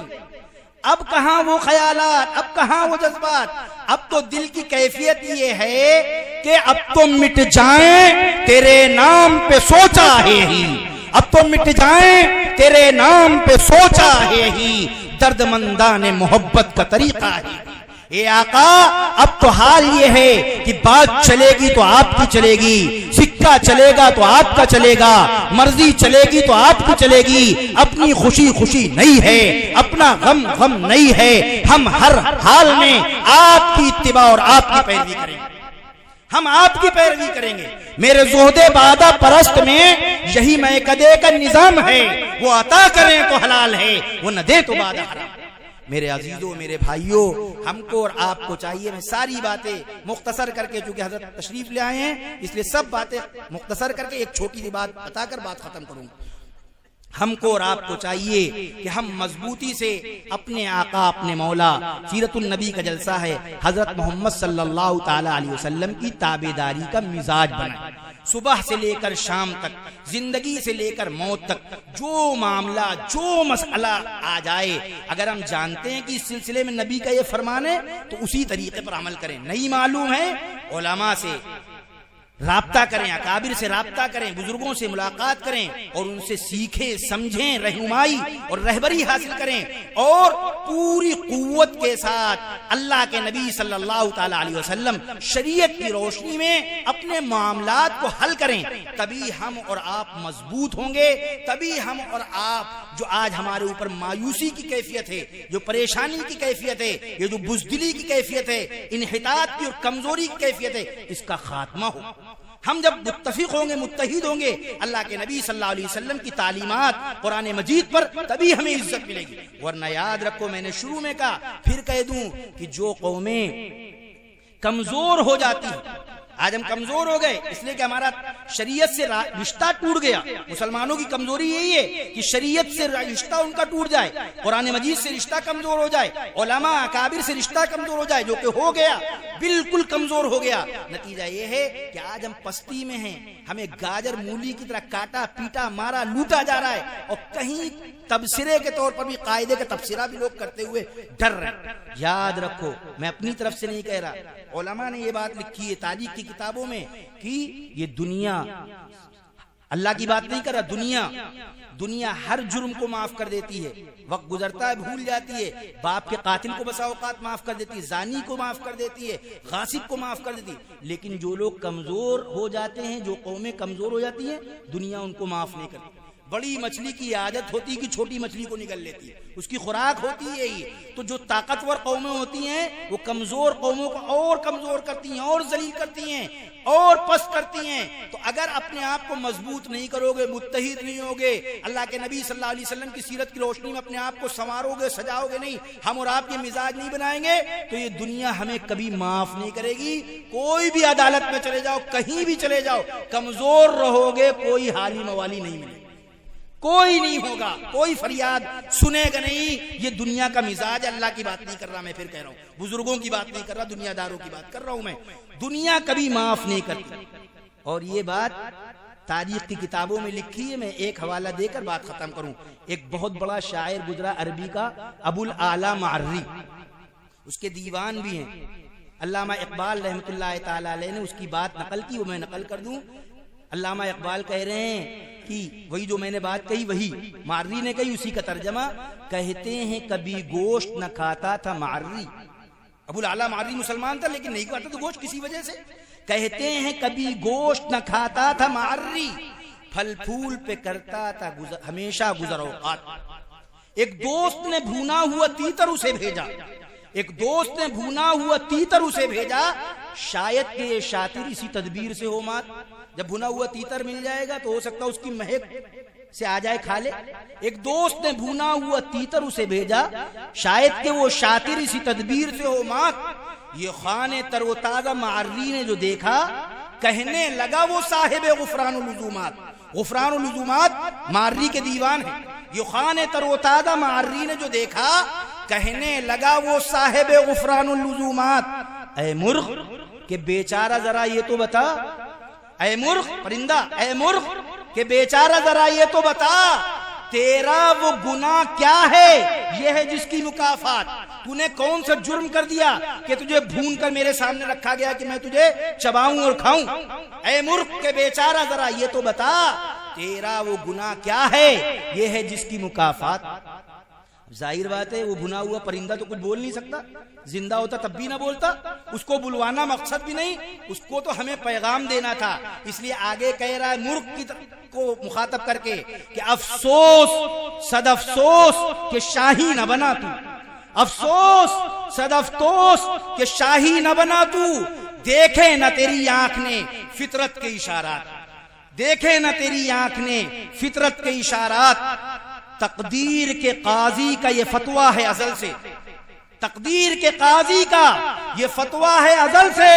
अब कहां वो ख्यालात, अब कहां वो जज्बात, अब तो दिल की कैफियत ये है कि अब तो मिट जाएं तेरे नाम पे सोचा है ही, अब तो मिट जाएं तेरे नाम पे सोचा है ही, दर्दमंदाने मोहब्बत का तरीका है। ए आका, अब तो हाल ये है कि बात चलेगी तो आपकी चलेगी, सिक्का चलेगा तो आपका चलेगा, मर्जी चलेगी तो आपकी चलेगी। अपनी खुशी खुशी नहीं है, अपना गम गम नहीं है। हम हर हाल में आपकी इत्तिबा और आपकी पैरवी करेंगे, हम आपकी पैरवी करेंगे। मेरे ज़ोहदे बादा परस्त में यही मैं कदे का निजाम है, वो अता करें तो हलाल है, वो न दे तो बादा हराम। मेरे अजीजों, मेरे भाइयों, हमको और आपको चाहिए, मैं सारी बातें मुख्तसर करके, चूंकि हजरत तशरीफ ले आए हैं इसलिए सब बातें मुख्तसर करके एक छोटी सी बात बताकर बात खत्म करूंगा। हमको और आपको चाहिए कि हम मजबूती से अपने आका, अपने मौला, सीरतुल नबी का जलसा है, हजरत मोहम्मद सल्लल्लाहु ताला अलैहि वसल्लम की ताबेदारी का मिजाज बनाए। सुबह से लेकर शाम तक, जिंदगी से लेकर मौत तक, जो मामला, जो मसला आ जाए, अगर हम जानते हैं कि इस सिलसिले में नबी का ये फरमान है तो उसी तरीके पर अमल करें। नहीं मालूम है, उलमा से राब्ता करें, अकाबिर से राब्ता करें, बुजुर्गों से मुलाकात करें और उनसे सीखें, समझें, रहनुमाई और रहबरी हासिल करें और पूरी कुव्वत के साथ अल्लाह के नबी सल्लल्लाहु ताला अलैहि वसल्लम शरीयत की रोशनी में अपने मामलात को हल करें। तभी हम और आप मजबूत होंगे, तभी हम और आप, जो आज हमारे ऊपर मायूसी की कैफियत है, जो परेशानी की कैफियत है, ये जो बुज़दिली की कैफियत है, इन्हितात की और कमजोरी की कैफियत है, इसका खात्मा हो। हम जब मुत्तफिक होंगे, मुत्तहिद होंगे अल्लाह के नबी सल्लल्लाहु अलैहि वसल्लम की तालीमात कुरान मजीद पर, तभी हमें इज्जत मिलेगी। वरना याद रखो, मैंने शुरू में कहा, फिर कह दूं कि जो कौमें कमजोर हो जाती हैं, आज हम कमजोर हो गए इसलिए कि हमारा शरीयत से रिश्ता टूट गया। मुसलमानों की कमजोरी यही है कि शरीयत से रिश्ता उनका टूट जाए, कुरान मजीद से रिश्ता कमजोर हो जाए, उलमा अकाबिर से रिश्ता कमजोर हो जाए, जो कि हो गया, बिल्कुल कमजोर हो गया। नतीजा ये है कि आज हम पस्ती में हैं, हमें गाजर मूली की तरह काटा पीटा मारा लूटा जा रहा है और कहीं तबसिरे के तौर पर भी, कायदे का तबसिरा भी लोग करते हुए डर रहे हैं। याद रखो, मैं अपनी तरफ से नहीं कह रहा, उलमा ने ये बात लिखी है तारीख की किताबों में कि ये दुनिया, अल्लाह की बात नहीं कर रहा, दुनिया हर जुर्म को माफ कर देती है। वक्त गुजरता है, भूल जाती है। बाप के कातिल को बसा औकात माफ कर देती है, जानी को माफ कर देती है, गासिब को माफ कर देती है। लेकिन जो लोग कमजोर हो जाते हैं, जो कौमें कमजोर हो जाती हैं, दुनिया उनको माफ नहीं करती। बड़ी मछली की आदत होती है कि छोटी मछली को निगल लेती है, उसकी खुराक होती है यही। तो जो ताकतवर कौमें होती हैं वो कमजोर कौमों को और कमजोर करती हैं, और जलील करती हैं, और पस्त करती हैं। तो अगर अपने आप को मजबूत नहीं करोगे, मुत्तहिद नहीं होगे, अल्लाह के नबी सल्लल्लाहु अलैहि वसल्लम की सीरत की रोशनी में अपने आप को संवारोगे, सजाओगे नहीं, हम और आपके मिजाज नहीं बनाएंगे, तो ये दुनिया हमें कभी माफ नहीं करेगी। कोई भी अदालत में चले जाओ, कहीं भी चले जाओ, कमजोर रहोगे, कोई हाली मवाली नहीं मिलेगी, कोई नहीं होगा, कोई फरियाद सुनेगा नहीं। ये दुनिया का मिजाज, अल्लाह की बात नहीं कर रहा, मैं फिर कह रहा हूं, बुजुर्गों की बात नहीं कर रहा, दुनियादारों की बात कर रहा हूं मैं। दुनिया कभी माफ नहीं करती। और ये बात तारीख की किताबों में लिखी है। मैं एक हवाला देकर बात खत्म करूं। एक बहुत बड़ा शायर गुजरा अरबी का, अबुल आला मार्री, उसके दीवान भी हैं। अल्लामा इकबाल रहमतुल्लाह ताला अलैह ने उसकी बात नकल की, वो मैं नकल कर दूं। अल्लामा इकबाल कह रहे हैं कि वही जो मैंने बात कही वही मार्री ने कही, उसी का तर्जमा। कहते हैं कभी गोश्त न खाता था मार्री। अबुल आला मार्री मुसलमान था लेकिन नहीं खाता तो गोश्त किसी वजह से। कहते हैं कभी गोश्त न खाता था मार्री, फल फूल पे करता था हमेशा गुजर औकात। एक दोस्त ने भुना हुआ तीतर उसे भेजा, एक दोस्त ने भुना हुआ तीतर उसे भेजा, शायद कि ये शातिर इसी तदबीर से हो मात। जब भुना हुआ तीतर मिल जाएगा तो हो सकता है उसकी महक से आ जाए, खा ले। एक दोस्त ने भुना हुआ तीतर उसे भेजा, शायद कि वो शातिर इसी तदबीर से हो मात। ये खाने तरोताजा मार्री ने जो देखा, कहने लगा वो साहिब गुफरानुल लुज़ूमात। गुफरानुल लुज़ूमात मार्री के दीवान है। ये खाने तरोताजा मार्री ने जो देखा, कहने लगा वो साहिब गुफरानुल लुज़ूमात। ऐ मुर्ख के बेचारा जरा ये तो बता, ऐ मुर्ख परिंदा, ऐ मुर्ख के बेचारा जरा ये तो बता, तेरा वो गुनाह क्या है, ये है जिसकी मुकाफात। तूने कौन सा जुर्म कर दिया कि तुझे भून कर मेरे सामने रखा गया कि मैं तुझे चबाऊं और खाऊं। ऐ मूर्ख के बेचारा जरा ये तो बता, तेरा वो गुनाह क्या है, ये है जिसकी मुकाफात। जाहिर बात है वो भुना हुआ परिंदा तो कुछ बोल नहीं सकता, जिंदा होता तब भी ना बोलता। उसको बुलवाना मकसद भी नहीं, उसको तो हमें पैगाम देना था। इसलिए आगे कह रहा है मूर्ख को मुखातब करके कि अफसोस सद अफसोस के शाही न बना तू, अफसोस सद अफसोस के शाही न बना तू। देखे न तेरी आंख ने फितरत के इशारात, देखे न तेरी आंख ने फितरत के इशारात। तकदीर के काजी का ये फतवा है अजल से, तकदीर के काजी का ये फतवा है अजल से।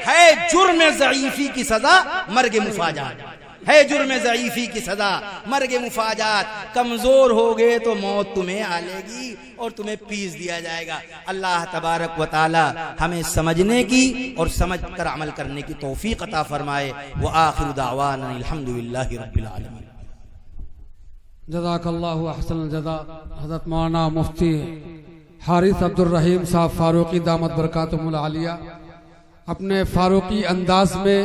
है जुर्म ज़ईफ़ी की सजा मर्ग मुफाजात, है जुर्म ज़ईफ़ी की सजा मर्ग मुफाजात। कमजोर हो गए तो मौत तुम्हें आलेगी और तुम्हें पीस दिया जाएगा। अल्लाह तबारक व तआला हमें समझने की और समझ कर अमल करने की तौफीक अता फरमाए। व आखिर दावाना अल्हम्दुलिल्लाहि रब्बिल आलमीन। जज़ाकल्लाहु अहसन जज़ा। हज़रत मौलाना मुफ्ती हारिस अब्दुल रहीम साहब फारूकी दामत बरकातुहुल आलिया अपने फारूकी अंदाज में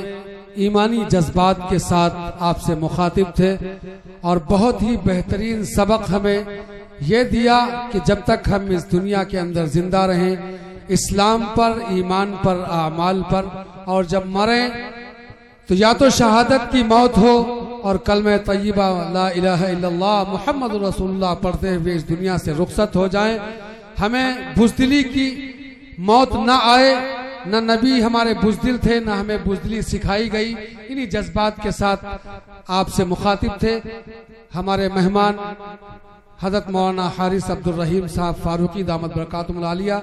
ईमानी जज्बात के साथ आपसे मुखातिब थे और बहुत ही बेहतरीन सबक हमें ये दिया कि जब तक हम इस दुनिया के अंदर जिंदा रहें इस्लाम पर, ईमान पर, आमाल पर, और जब मरें तो या तो शहादत की मौत हो और कलमे तय्यबा ला इलाहा इल्लल्लाह मुहम्मद रसूलुल्लाह पढ़ते हुए इस दुनिया से रुखसत हो जाएं। हमें बुज़दिली की मौत न आए, न नबी हमारे बुज़दिल थे, न हमें बुज़दिली सिखाई गई। इन्हीं जज्बात के साथ आपसे मुखातिब थे हमारे मेहमान हज़रत मौलाना हारिस अब्दुल रहीम साहब फारूकी दामत बरकातुहुल आलिया।